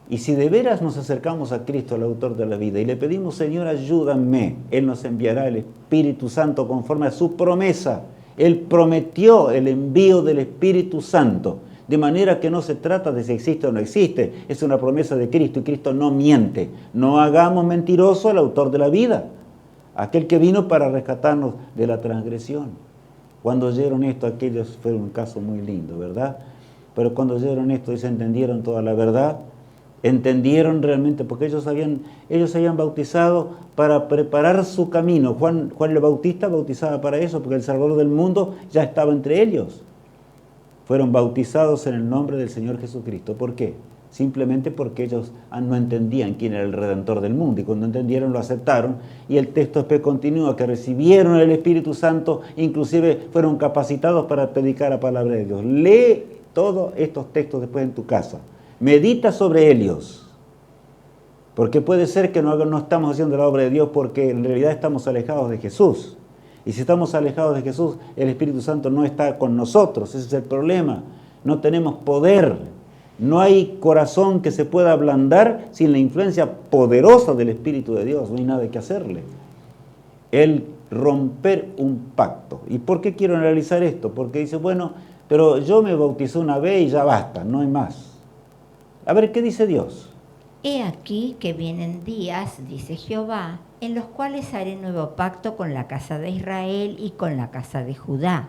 Y si de veras nos acercamos a Cristo, el autor de la vida, y le pedimos, Señor, ayúdame, Él nos enviará el Espíritu Santo conforme a su promesa. Él prometió el envío del Espíritu Santo. De manera que no se trata de si existe o no existe, es una promesa de Cristo y Cristo no miente. No hagamos mentiroso al autor de la vida, aquel que vino para rescatarnos de la transgresión. Cuando oyeron esto, aquellos fue un caso muy lindo, ¿verdad? Pero cuando oyeron esto y se entendieron toda la verdad, entendieron realmente, porque ellos se habían bautizado para preparar su camino. Juan el Bautista bautizaba para eso, porque el Salvador del mundo ya estaba entre ellos. Fueron bautizados en el nombre del Señor Jesucristo. ¿Por qué? Simplemente porque ellos no entendían quién era el Redentor del mundo, y cuando entendieron lo aceptaron, y el texto después continúa que recibieron el Espíritu Santo, inclusive fueron capacitados para predicar la palabra de Dios. Lee todos estos textos después en tu casa, medita sobre ellos, porque puede ser que no estamos haciendo la obra de Dios porque en realidad estamos alejados de Jesús. Y si estamos alejados de Jesús, el Espíritu Santo no está con nosotros. Ese es el problema. No tenemos poder. No hay corazón que se pueda ablandar sin la influencia poderosa del Espíritu de Dios. No hay nada que hacerle. El romper un pacto. ¿Y por qué quiero analizar esto? Porque dice, bueno, pero yo me bauticé una vez y ya basta, no hay más. A ver, ¿qué dice Dios? He aquí que vienen días, dice Jehová, en los cuales haré nuevo pacto con la casa de Israel y con la casa de Judá,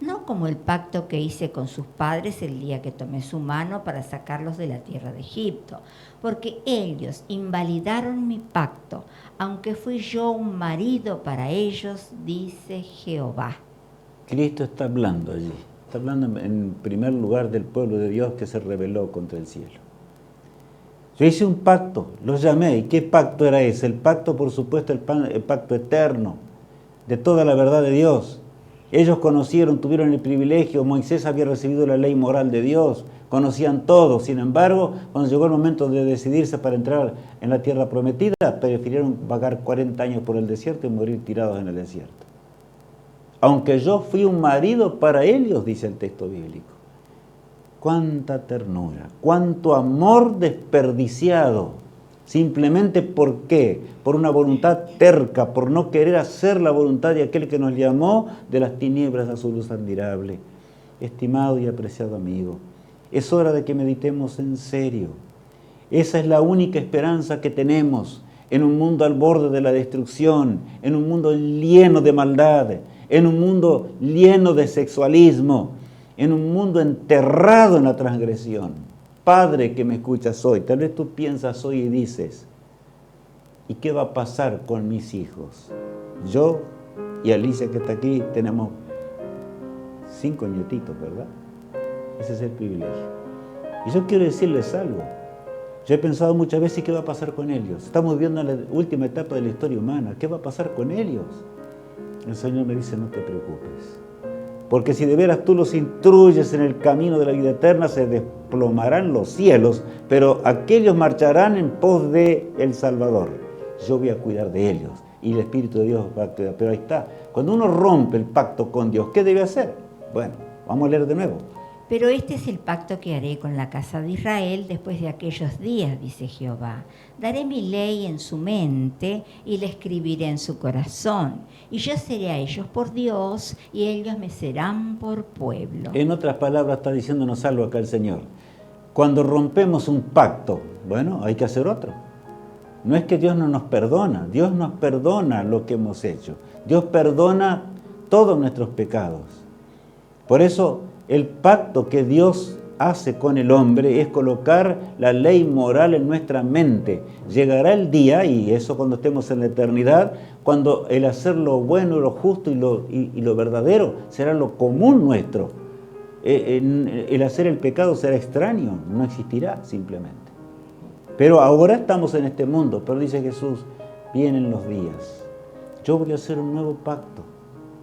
no como el pacto que hice con sus padres el día que tomé su mano para sacarlos de la tierra de Egipto, porque ellos invalidaron mi pacto, aunque fui yo un marido para ellos, dice Jehová. Cristo está hablando allí, está hablando en primer lugar del pueblo de Dios que se rebeló contra el cielo. Yo hice un pacto, los llamé. ¿Y qué pacto era ese? El pacto, por supuesto, el pacto eterno, de toda la verdad de Dios. Ellos conocieron, tuvieron el privilegio, Moisés había recibido la ley moral de Dios, conocían todo. Sin embargo, cuando llegó el momento de decidirse para entrar en la tierra prometida, prefirieron vagar 40 años por el desierto y morir tirados en el desierto. Aunque yo fui un marido para ellos, dice el texto bíblico. Cuánta ternura, cuánto amor desperdiciado, simplemente ¿por qué? Por una voluntad terca, por no querer hacer la voluntad de aquel que nos llamó de las tinieblas a su luz admirable. Estimado y apreciado amigo, es hora de que meditemos en serio. Esa es la única esperanza que tenemos en un mundo al borde de la destrucción, en un mundo lleno de maldad, en un mundo lleno de sexualismo, en un mundo enterrado en la transgresión. Padre que me escuchas hoy, tal vez tú piensas hoy y dices, ¿y qué va a pasar con mis hijos? Yo y Alicia que está aquí tenemos 5 nietitos, ¿verdad? Ese es el privilegio. Y yo quiero decirles algo. Yo he pensado muchas veces qué va a pasar con ellos. Estamos viviendo la última etapa de la historia humana. ¿Qué va a pasar con ellos? El Señor me dice, no te preocupes. Porque si de veras tú los instruyes en el camino de la vida eterna, se desplomarán los cielos, pero aquellos marcharán en pos de el Salvador. Yo voy a cuidar de ellos y el Espíritu de Dios va a cuidar. Pero ahí está. Cuando uno rompe el pacto con Dios, ¿qué debe hacer? Bueno, vamos a leer de nuevo. Pero este es el pacto que haré con la casa de Israel después de aquellos días, dice Jehová. Daré mi ley en su mente y la escribiré en su corazón. Y yo seré a ellos por Dios y ellos me serán por pueblo. En otras palabras está diciéndonos algo acá el Señor. Cuando rompemos un pacto, bueno, hay que hacer otro. No es que Dios no nos perdona, Dios nos perdona lo que hemos hecho. Dios perdona todos nuestros pecados. Por eso, el pacto que Dios hace con el hombre es colocar la ley moral en nuestra mente. Llegará el día, y eso cuando estemos en la eternidad, cuando el hacer lo bueno, lo justo y lo verdadero será lo común nuestro. El hacer el pecado será extraño, no existirá simplemente. Pero ahora estamos en este mundo, pero dice Jesús, vienen los días. Yo voy a hacer un nuevo pacto.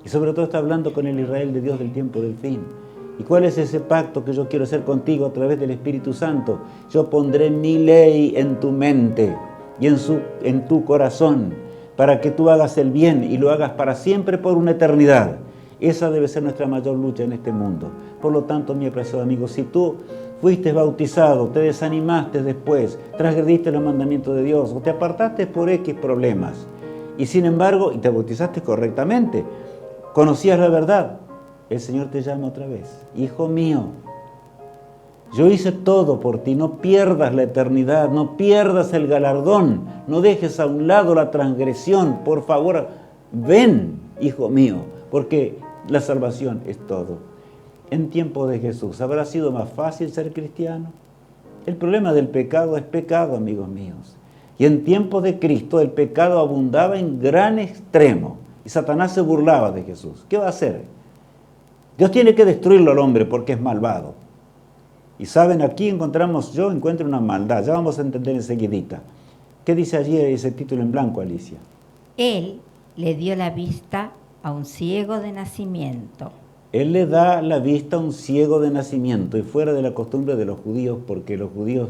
Y sobre todo está hablando con el Israel de Dios del tiempo del fin. ¿Y cuál es ese pacto que yo quiero hacer contigo a través del Espíritu Santo? Yo pondré mi ley en tu mente y en tu corazón para que tú hagas el bien y lo hagas para siempre por una eternidad. Esa debe ser nuestra mayor lucha en este mundo. Por lo tanto, mi apreciado amigo, si tú fuiste bautizado, te desanimaste después, transgrediste los mandamientos de Dios o te apartaste por X problemas y sin embargo, y te bautizaste correctamente, conocías la verdad, el Señor te llama otra vez. Hijo mío, yo hice todo por ti, no pierdas la eternidad, no pierdas el galardón, no dejes a un lado la transgresión, por favor, ven, hijo mío, porque la salvación es todo. En tiempo de Jesús, ¿habrá sido más fácil ser cristiano? El problema del pecado es pecado, amigos míos. Y en tiempos de Cristo el pecado abundaba en gran extremo y Satanás se burlaba de Jesús. ¿Qué va a hacer? Dios tiene que destruirlo al hombre porque es malvado. Y saben, aquí yo encuentro una maldad, ya vamos a entender enseguidita. ¿Qué dice allí ese título en blanco, Alicia? Él le dio la vista a un ciego de nacimiento. Él le da la vista a un ciego de nacimiento y fuera de la costumbre de los judíos, porque los judíos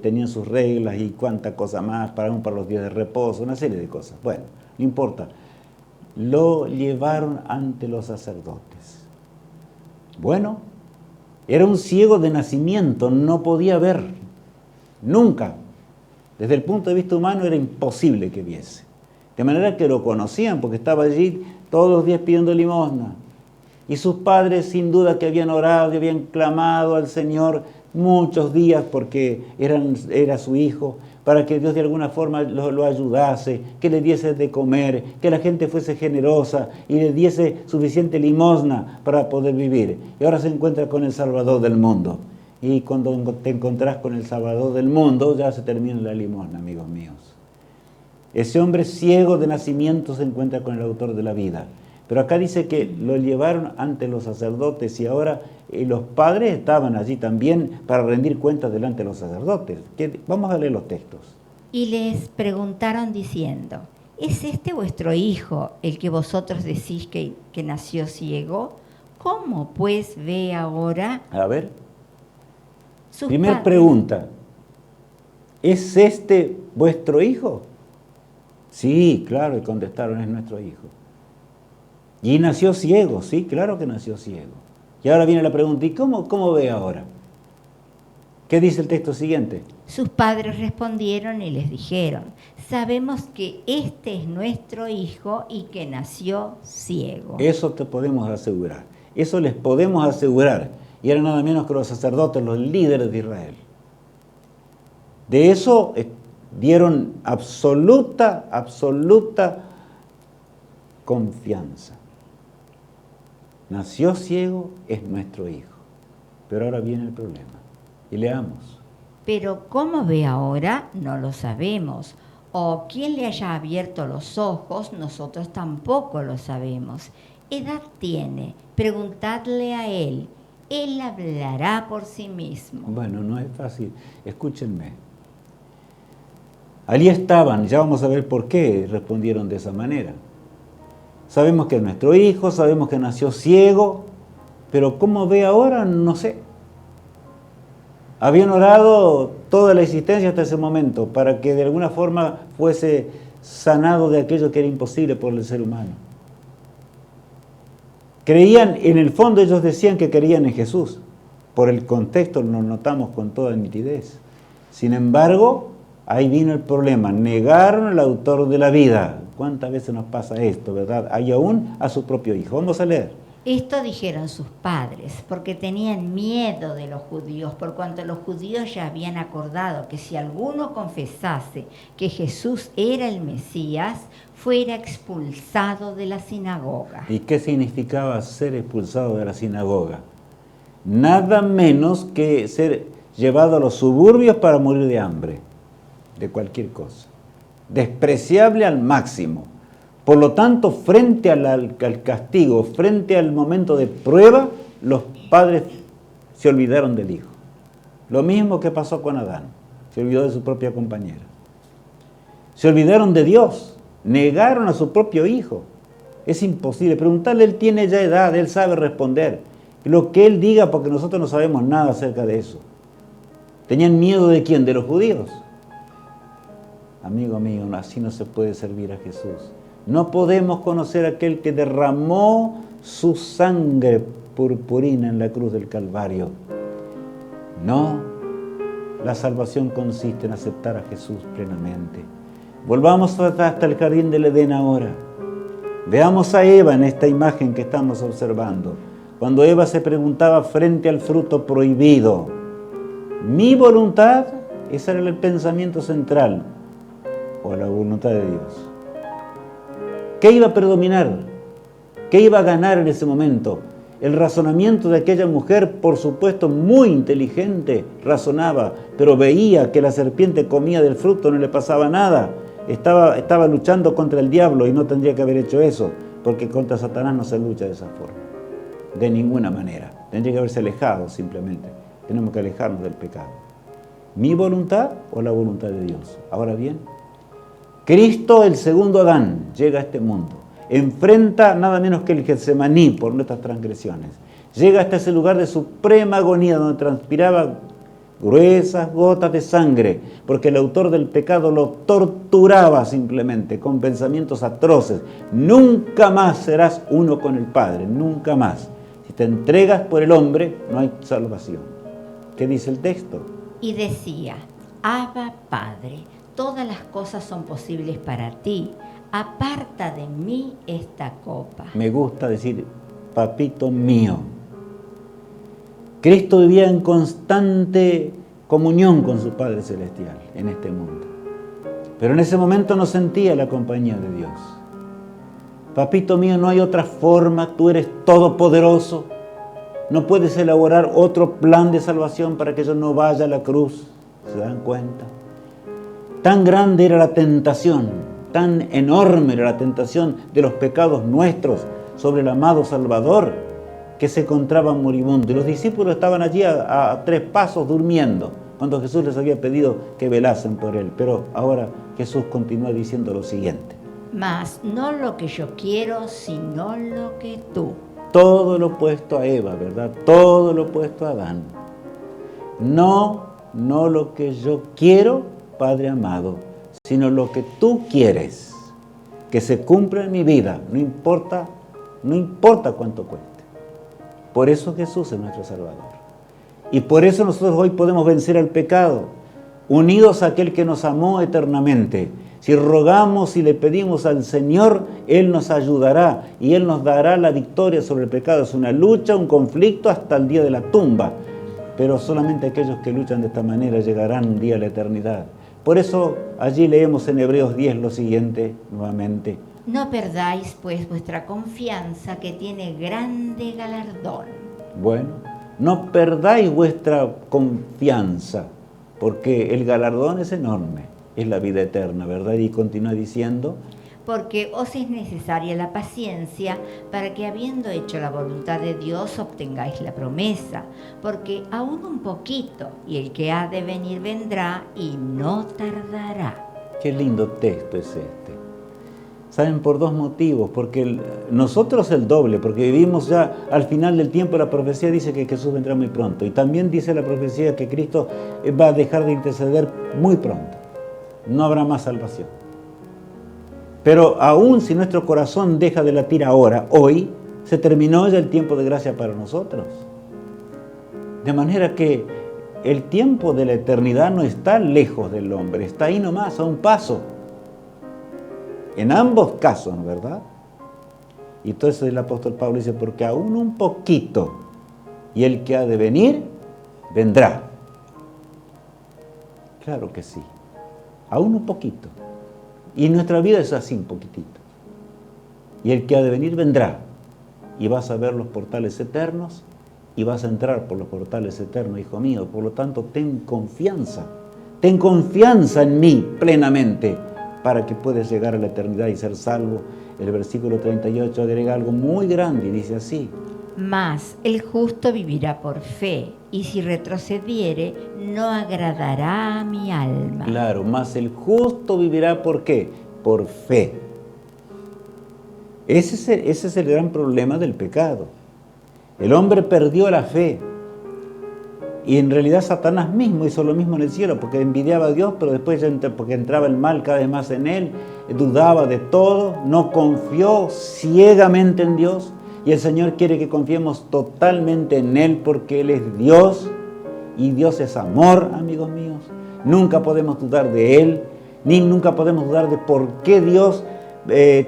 tenían sus reglas y cuánta cosa más, para los días de reposo, una serie de cosas. Bueno, no importa. Lo llevaron ante los sacerdotes. Bueno, era un ciego de nacimiento, no podía ver, nunca. Desde el punto de vista humano era imposible que viese. De manera que lo conocían porque estaba allí todos los días pidiendo limosna. Y sus padres sin duda que habían orado y habían clamado al Señor muchos días porque era su hijo, para que Dios de alguna forma lo ayudase, que le diese de comer, que la gente fuese generosa y le diese suficiente limosna para poder vivir. Y ahora se encuentra con el Salvador del mundo. Y cuando te encontrás con el Salvador del mundo, ya se termina la limosna, amigos míos. Ese hombre ciego de nacimiento se encuentra con el autor de la vida. Pero acá dice que lo llevaron ante los sacerdotes y ahora los padres estaban allí también para rendir cuentas delante de los sacerdotes. Vamos a leer los textos. Y les preguntaron diciendo, ¿es este vuestro hijo el que vosotros decís que nació ciego? ¿Cómo pues ve ahora? A ver, primer pregunta, ¿es este vuestro hijo? Sí, claro, y contestaron, es nuestro hijo. Y nació ciego, sí, claro que nació ciego. Y ahora viene la pregunta, ¿y cómo ve ahora? ¿Qué dice el texto siguiente? Sus padres respondieron y les dijeron, sabemos que este es nuestro hijo y que nació ciego. Eso te podemos asegurar, eso les podemos asegurar. Y eran nada menos que los sacerdotes, los líderes de Israel. De eso dieron absoluta confianza. Nació ciego, es nuestro hijo. Pero ahora viene el problema. Y leamos. Pero cómo ve ahora, no lo sabemos. O quién le haya abierto los ojos, nosotros tampoco lo sabemos. Edad tiene, preguntadle a él. Él hablará por sí mismo. Bueno, no es fácil. Escúchenme. Allí estaban, ya vamos a ver por qué respondieron de esa manera. Sabemos que es nuestro hijo, sabemos que nació ciego, pero ¿cómo ve ahora? No sé. Habían orado toda la existencia hasta ese momento para que de alguna forma fuese sanado de aquello que era imposible por el ser humano. Creían, en el fondo ellos decían que creían en Jesús. Por el contexto lo notamos con toda nitidez. Sin embargo, ahí vino el problema. Negaron al autor de la vida. ¿Cuántas veces nos pasa esto, verdad? Y aún a su propio hijo. Vamos a leer. Esto dijeron sus padres, porque tenían miedo de los judíos, por cuanto los judíos ya habían acordado que si alguno confesase que Jesús era el Mesías, fuera expulsado de la sinagoga. ¿Y qué significaba ser expulsado de la sinagoga? Nada menos que ser llevado a los suburbios para morir de hambre, de cualquier cosa. Despreciable al máximo. Por lo tanto, frente al castigo, frente al momento de prueba, los padres se olvidaron del hijo. Lo mismo que pasó con Adán, se olvidó de su propia compañera. Se olvidaron de Dios, negaron a su propio hijo. Es imposible, preguntarle, él tiene ya edad, él sabe responder. Lo que él diga, porque nosotros no sabemos nada acerca de eso. ¿Tenían miedo de quién? ¿De los judíos? Amigo mío, así no se puede servir a Jesús. No podemos conocer a aquel que derramó su sangre purpurina en la cruz del Calvario. No, la salvación consiste en aceptar a Jesús plenamente. Volvamos hasta el jardín del Edén ahora. Veamos a Eva en esta imagen que estamos observando. Cuando Eva se preguntaba frente al fruto prohibido, ¿mi voluntad? Ese era el pensamiento central, o la voluntad de Dios. ¿Qué iba a predominar? ¿Qué iba a ganar en ese momento? El razonamiento de aquella mujer, por supuesto muy inteligente, razonaba, pero veía que la serpiente comía del fruto, no le pasaba nada. Estaba luchando contra el diablo y no tendría que haber hecho eso, porque contra Satanás no se lucha de esa forma, de ninguna manera. Tendría que haberse alejado simplemente. Tenemos que alejarnos del pecado. ¿Mi voluntad o la voluntad de Dios? Ahora bien, Cristo, el segundo Adán, llega a este mundo. Enfrenta nada menos que el Getsemaní por nuestras transgresiones. Llega hasta ese lugar de suprema agonía donde transpiraba gruesas gotas de sangre, porque el autor del pecado lo torturaba simplemente con pensamientos atroces. Nunca más serás uno con el Padre, nunca más. Si te entregas por el hombre, no hay salvación. ¿Qué dice el texto? Y decía, Abba, Padre, todas las cosas son posibles para ti. Aparta de mí esta copa. Me gusta decir, papito mío. Cristo vivía en constante comunión con su Padre Celestial en este mundo. Pero en ese momento no sentía la compañía de Dios. Papito mío, no hay otra forma, tú eres todopoderoso. No puedes elaborar otro plan de salvación para que yo no vaya a la cruz. ¿Se dan cuenta? Tan grande era la tentación, tan enorme era la tentación de los pecados nuestros sobre el amado Salvador, que se encontraba moribundo. Y los discípulos estaban allí a 3 pasos durmiendo, cuando Jesús les había pedido que velasen por él. Pero ahora Jesús continúa diciendo lo siguiente. Mas no lo que yo quiero, sino lo que tú. Todo lo opuesto a Eva, ¿verdad? Todo lo opuesto a Adán. No lo que yo quiero, Padre amado, sino lo que tú quieres, que se cumpla en mi vida, no importa cuánto cueste. Por eso Jesús es nuestro Salvador. Y por eso nosotros hoy podemos vencer al pecado, unidos a aquel que nos amó eternamente. Si rogamos y le pedimos al Señor, Él nos ayudará y Él nos dará la victoria sobre el pecado. Es una lucha, un conflicto hasta el día de la tumba. Pero solamente aquellos que luchan de esta manera llegarán un día a la eternidad. Por eso allí leemos en Hebreos 10 lo siguiente nuevamente. No perdáis pues vuestra confianza, que tiene grande galardón. Bueno, no perdáis vuestra confianza, porque el galardón es enorme, es la vida eterna, ¿verdad? Y continúa diciendo, Porque os es necesaria la paciencia para que, habiendo hecho la voluntad de Dios, obtengáis la promesa. Porque aún un poquito, y el que ha de venir vendrá y no tardará. qué lindo texto es este. ¿Saben? Por 2 motivos. Porque nosotros el doble, porque vivimos ya al final del tiempo. La profecía dice que Jesús vendrá muy pronto. Y también dice la profecía que Cristo va a dejar de interceder muy pronto. No habrá más salvación. Pero aún si nuestro corazón deja de latir ahora, hoy, se terminó ya el tiempo de gracia para nosotros. De manera que el tiempo de la eternidad no está lejos del hombre, está ahí nomás, a un paso. En ambos casos, ¿verdad? Y entonces el apóstol Pablo dice, porque aún un poquito, y el que ha de venir, vendrá. Claro que sí, aún un poquito. Y nuestra vida es así, un poquitito. Y el que ha de venir, vendrá. Y vas a ver los portales eternos, y vas a entrar por los portales eternos, hijo mío. Por lo tanto, ten confianza en mí plenamente, para que puedas llegar a la eternidad y ser salvo. El versículo 38 agrega algo muy grande y dice así. Mas el justo vivirá por fe, y si retrocediere, no agradará a mi alma. Claro, mas el justo vivirá ¿por qué? Por fe. Ese es el gran problema del pecado. El hombre perdió la fe. Y en realidad Satanás mismo hizo lo mismo en el cielo, porque envidiaba a Dios, pero después porque entraba el mal cada vez más en él, dudaba de todo, no confió ciegamente en Dios. Y el Señor quiere que confiemos totalmente en Él, porque Él es Dios, y Dios es amor, amigos míos. Nunca podemos dudar de Él, ni nunca podemos dudar de por qué Dios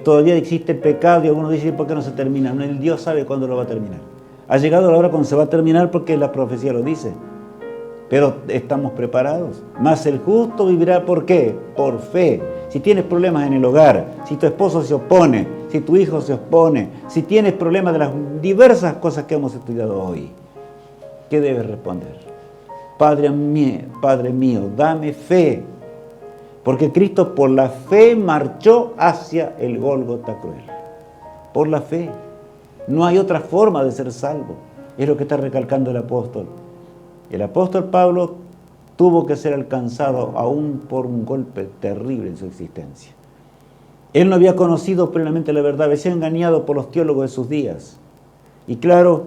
todavía existe el pecado. Y algunos dicen, ¿por qué no se termina? No, el Dios sabe cuándo lo va a terminar. Ha llegado la hora cuando se va a terminar porque la profecía lo dice. Pero estamos preparados. Mas el justo vivirá, ¿por qué? Por fe. Si tienes problemas en el hogar, si tu esposo se opone, si tu hijo se opone, si tienes problemas de las diversas cosas que hemos estudiado hoy, ¿qué debes responder? Padre mío, dame fe. Porque Cristo por la fe marchó hacia el Gólgota cruel. Por la fe. No hay otra forma de ser salvo. Es lo que está recalcando el apóstol. El apóstol Pablo tuvo que ser alcanzado aún por un golpe terrible en su existencia. Él no había conocido plenamente la verdad, había sido engañado por los teólogos de sus días. Y claro,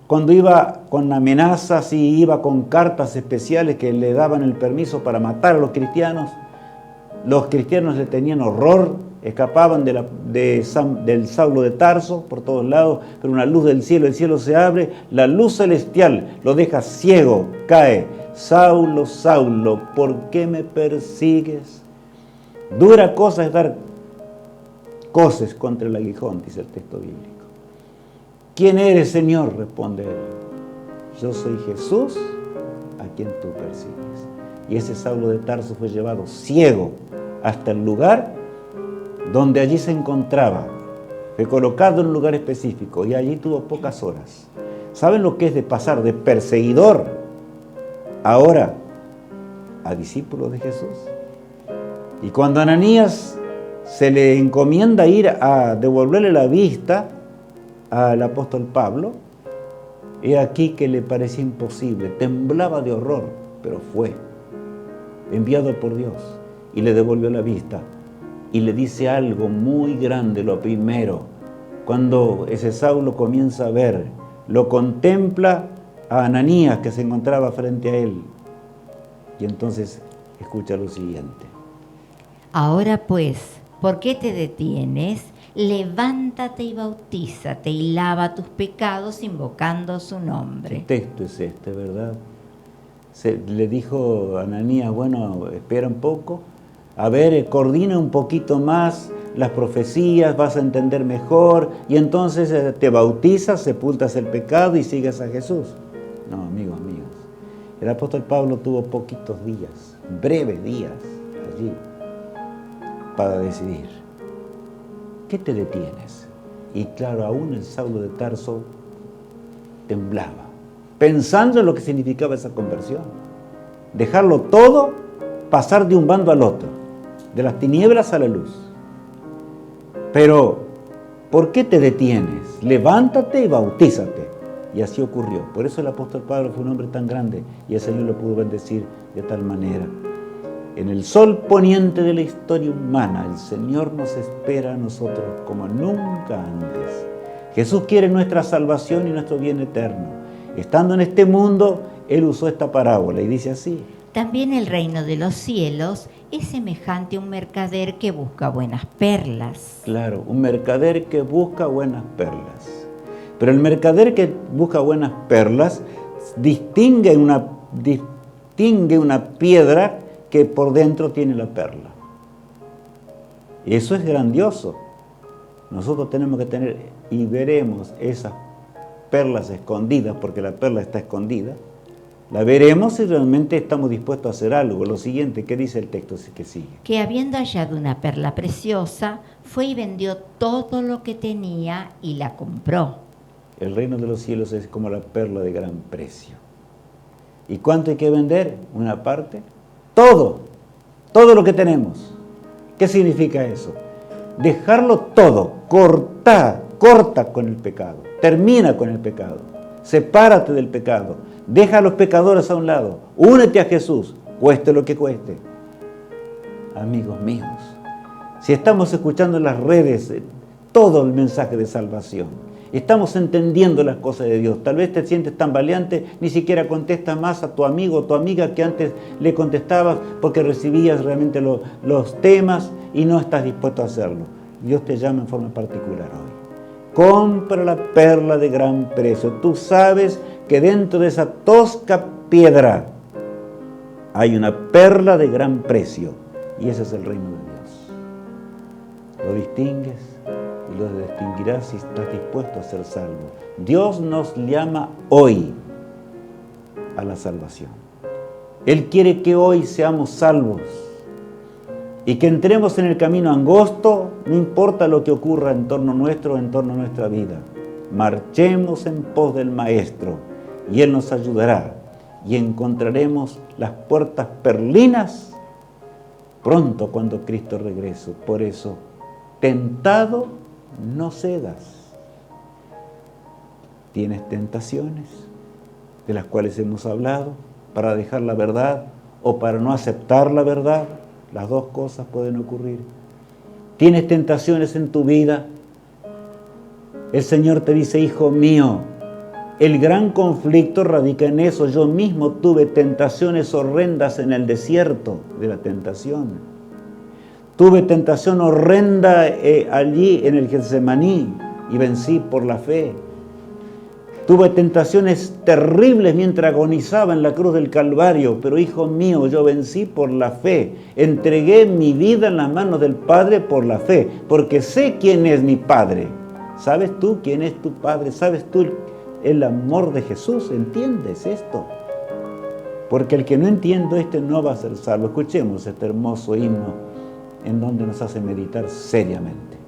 cuando iba con amenazas y iba con cartas especiales que le daban el permiso para matar a los cristianos le tenían horror, escapaban del Saulo de Tarso por todos lados, pero una luz del cielo, el cielo se abre, la luz celestial lo deja ciego, cae. Saulo, Saulo, ¿por qué me persigues? Dura cosa es dar coces contra el aguijón, dice el texto bíblico. ¿Quién eres, Señor?, responde él. Yo soy Jesús, a quien tú persigues. Y ese Saulo de Tarso fue llevado ciego hasta el lugar donde allí se encontraba. Fue colocado en un lugar específico y allí tuvo pocas horas. ¿Saben lo que es de pasar de perseguidor ahora a discípulo de Jesús? Y cuando a Ananías se le encomienda ir a devolverle la vista al apóstol Pablo, he aquí que le parecía imposible, temblaba de horror, pero fue enviado por Dios y le devolvió la vista y le dice algo muy grande. Lo primero, cuando ese Saulo comienza a ver, lo contempla a Ananías que se encontraba frente a él y entonces escucha lo siguiente: Ahora pues, ¿por qué te detienes? Levántate y bautízate y lava tus pecados invocando su nombre. El texto es este, ¿verdad? Le dijo a Ananías, bueno, espera un poco, a ver, coordina un poquito más las profecías, vas a entender mejor, y entonces te bautizas, sepultas el pecado y sigues a Jesús. No, amigos míos, el apóstol Pablo tuvo poquitos días, breves días allí, para decidir. ¿Qué te detienes? Y claro, aún el Saulo de Tarso temblaba, pensando en lo que significaba esa conversión. Dejarlo todo, pasar de un bando al otro, de las tinieblas a la luz. Pero, ¿por qué te detienes? Levántate y bautízate. Y así ocurrió. Por eso el apóstol Pablo fue un hombre tan grande y el Señor lo pudo bendecir de tal manera. En el sol poniente de la historia humana, el Señor nos espera a nosotros como nunca antes. Jesús quiere nuestra salvación y nuestro bien eterno. Estando en este mundo, Él usó esta parábola y dice así: También el reino de los cielos es semejante a un mercader que busca buenas perlas. Claro, un mercader que busca buenas perlas. Pero el mercader que busca buenas perlas distingue una piedra que por dentro tiene la perla. Y eso es grandioso. Nosotros tenemos que tener, y veremos esas perlas escondidas, porque la perla está escondida. La veremos si realmente estamos dispuestos a hacer algo. Lo siguiente, ¿qué dice el texto que sigue? Que habiendo hallado una perla preciosa, fue y vendió todo lo que tenía y la compró. El reino de los cielos es como la perla de gran precio. ¿Y cuánto hay que vender? Una parte. Todo lo que tenemos. ¿Qué significa eso? Dejarlo todo, corta con el pecado, termina con el pecado, sepárate del pecado, deja a los pecadores a un lado, únete a Jesús, cueste lo que cueste. Amigos míos, si estamos escuchando en las redes todo el mensaje de salvación, estamos entendiendo las cosas de Dios, tal vez te sientes tan valiente, ni siquiera contestas más a tu amigo o tu amiga que antes le contestabas porque recibías realmente los temas y no estás dispuesto a hacerlo. Dios te llama en forma particular hoy. Compra la perla de gran precio. Tú sabes que dentro de esa tosca piedra hay una perla de gran precio y ese es el reino de Dios. ¿Lo distingues? y lo distinguirás si estás dispuesto a ser salvo. Dios nos llama hoy a la salvación. Él quiere que hoy seamos salvos y que entremos en el camino angosto, no importa lo que ocurra en torno nuestro, en torno a nuestra vida. Marchemos en pos del Maestro y Él nos ayudará y encontraremos las puertas perlinas pronto cuando Cristo regrese. Por eso, tentado, no cedas. ¿Tienes tentaciones de las cuales hemos hablado para dejar la verdad o para no aceptar la verdad? Las dos cosas pueden ocurrir. ¿Tienes tentaciones en tu vida? El Señor te dice, hijo mío, el gran conflicto radica en eso. Yo mismo tuve tentaciones horrendas en el desierto de la tentación. Tuve tentación horrenda allí en el Getsemaní y vencí por la fe. Tuve tentaciones terribles mientras agonizaba en la cruz del Calvario, pero hijo mío, yo vencí por la fe. Entregué mi vida en las manos del Padre por la fe, porque sé quién es mi Padre. ¿Sabes tú quién es tu Padre? ¿Sabes tú el amor de Jesús? ¿Entiendes esto? Porque el que no entiende esto no va a ser salvo. Escuchemos este hermoso himno en donde nos hace meditar seriamente.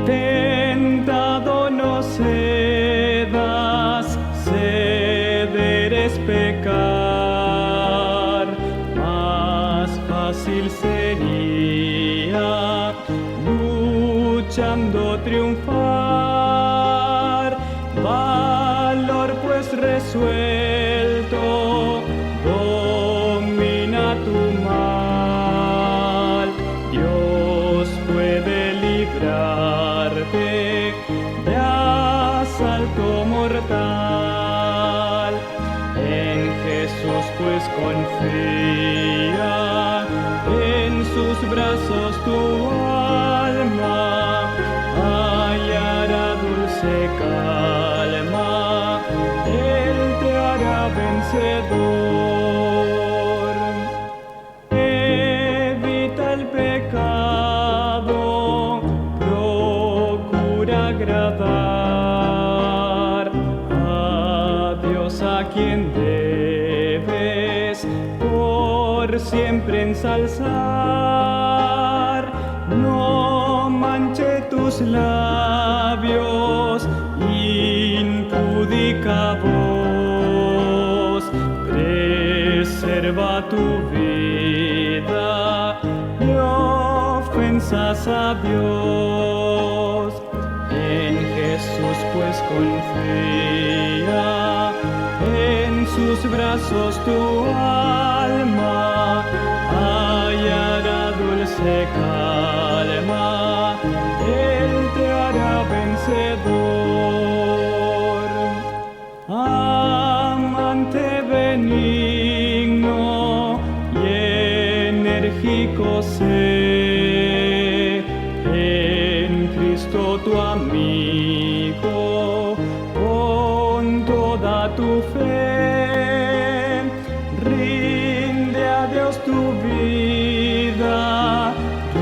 Tentado no cedas, ceder es pecar, más fácil sería luchando triunfar, valor pues resuelto, domina tu mal, Dios puede librarte de asalto mortal, en Jesús pues confía, en sus brazos tu alma hallará dulce calma, Él te hará vencedor. Evita el pecado, procura agradar a Dios, a quien debes por siempre ensalzar. No manche tus labios, impúdica voz, preserva tu vida de ofensas a Dios. En Jesús pues confía, en sus brazos tu alma hallará dulce calma, Él te hará vencedor. Amante benigno y enérgico sé, en Cristo tu amigo, con toda tu fe, rinde a Dios tu vida,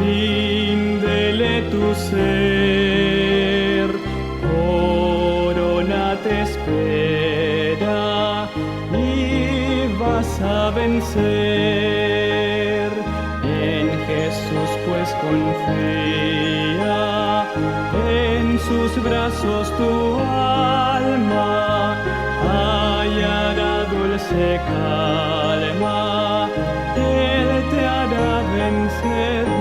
ríndele tu ser, corona te espera y vas a vencer. En Jesús pues confía, en sus brazos tu alma hallará dulce calma, Él te hará vencedor.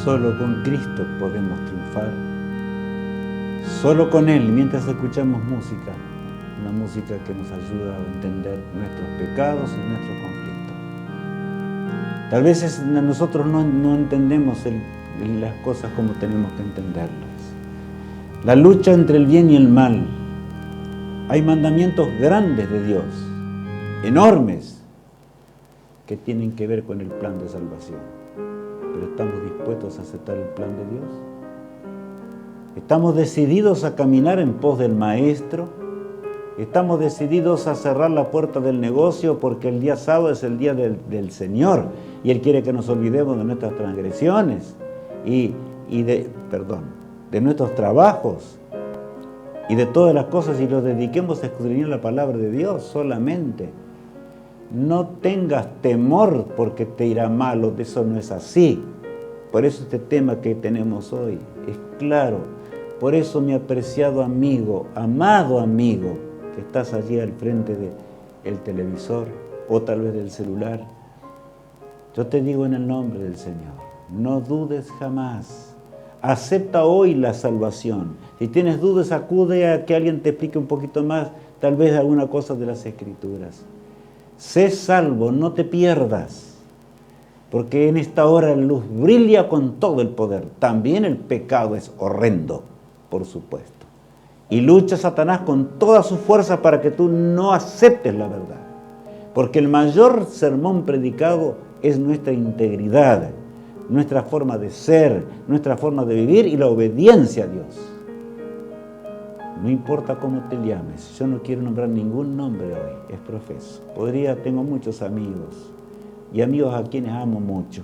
Solo con Cristo podemos triunfar. Solo con Él, mientras escuchamos música, una música que nos ayuda a entender nuestros pecados y nuestros conflictos. Tal vez nosotros no entendemos las cosas como tenemos que entenderlas. La lucha entre el bien y el mal. Hay mandamientos grandes de Dios, enormes, que tienen que ver con el plan de salvación. Pero ¿estamos dispuestos a aceptar el plan de Dios? Estamos decididos a caminar en pos del Maestro. Estamos decididos a cerrar la puerta del negocio porque el día sábado es el día del Señor y Él quiere que nos olvidemos de nuestras transgresiones y de nuestros trabajos y de todas las cosas y los dediquemos a escudriñar la palabra de Dios solamente. No tengas temor porque te irá mal, eso no es así. Por eso este tema que tenemos hoy es claro. Por eso, mi apreciado amigo, amado amigo, que estás allí al frente del televisor o tal vez del celular, yo te digo en el nombre del Señor, no dudes jamás. Acepta hoy la salvación. Si tienes dudas, acude a que alguien te explique un poquito más, tal vez alguna cosa de las Escrituras. Sé salvo, no te pierdas, porque en esta hora la luz brilla con todo el poder. También el pecado es horrendo, por supuesto. Y lucha Satanás con toda su fuerza para que tú no aceptes la verdad. Porque el mayor sermón predicado es nuestra integridad, nuestra forma de ser, nuestra forma de vivir y la obediencia a Dios. No importa cómo te llames, yo no quiero nombrar ningún nombre hoy, es profeso. Tengo muchos amigos y amigos a quienes amo mucho,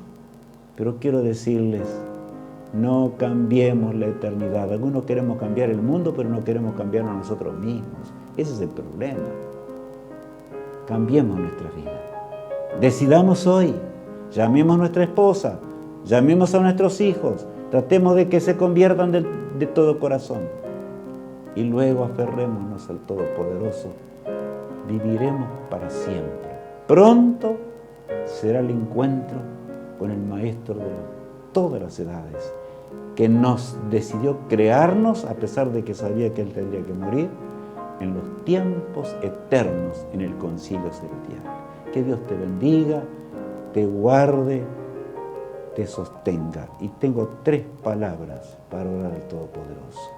pero quiero decirles, no cambiemos la eternidad. Algunos queremos cambiar el mundo, pero no queremos cambiarnos a nosotros mismos. Ese es el problema. Cambiemos nuestra vida. Decidamos hoy, llamemos a nuestra esposa, llamemos a nuestros hijos, tratemos de que se conviertan de todo corazón. Y luego aferrémonos al Todopoderoso. Viviremos para siempre. Pronto será el encuentro con el Maestro de todas las edades, que nos decidió crearnos a pesar de que sabía que Él tendría que morir en los tiempos eternos en el concilio celestial. Que Dios te bendiga, te guarde, te sostenga. Y tengo 3 palabras para orar al Todopoderoso.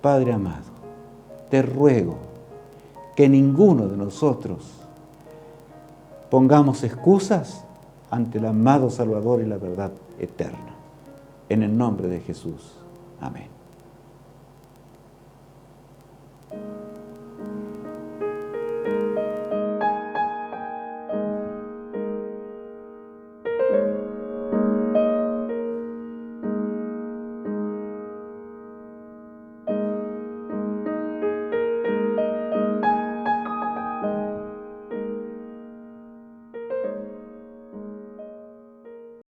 Padre amado, te ruego que ninguno de nosotros pongamos excusas ante el amado Salvador y la verdad eterna. En el nombre de Jesús. Amén.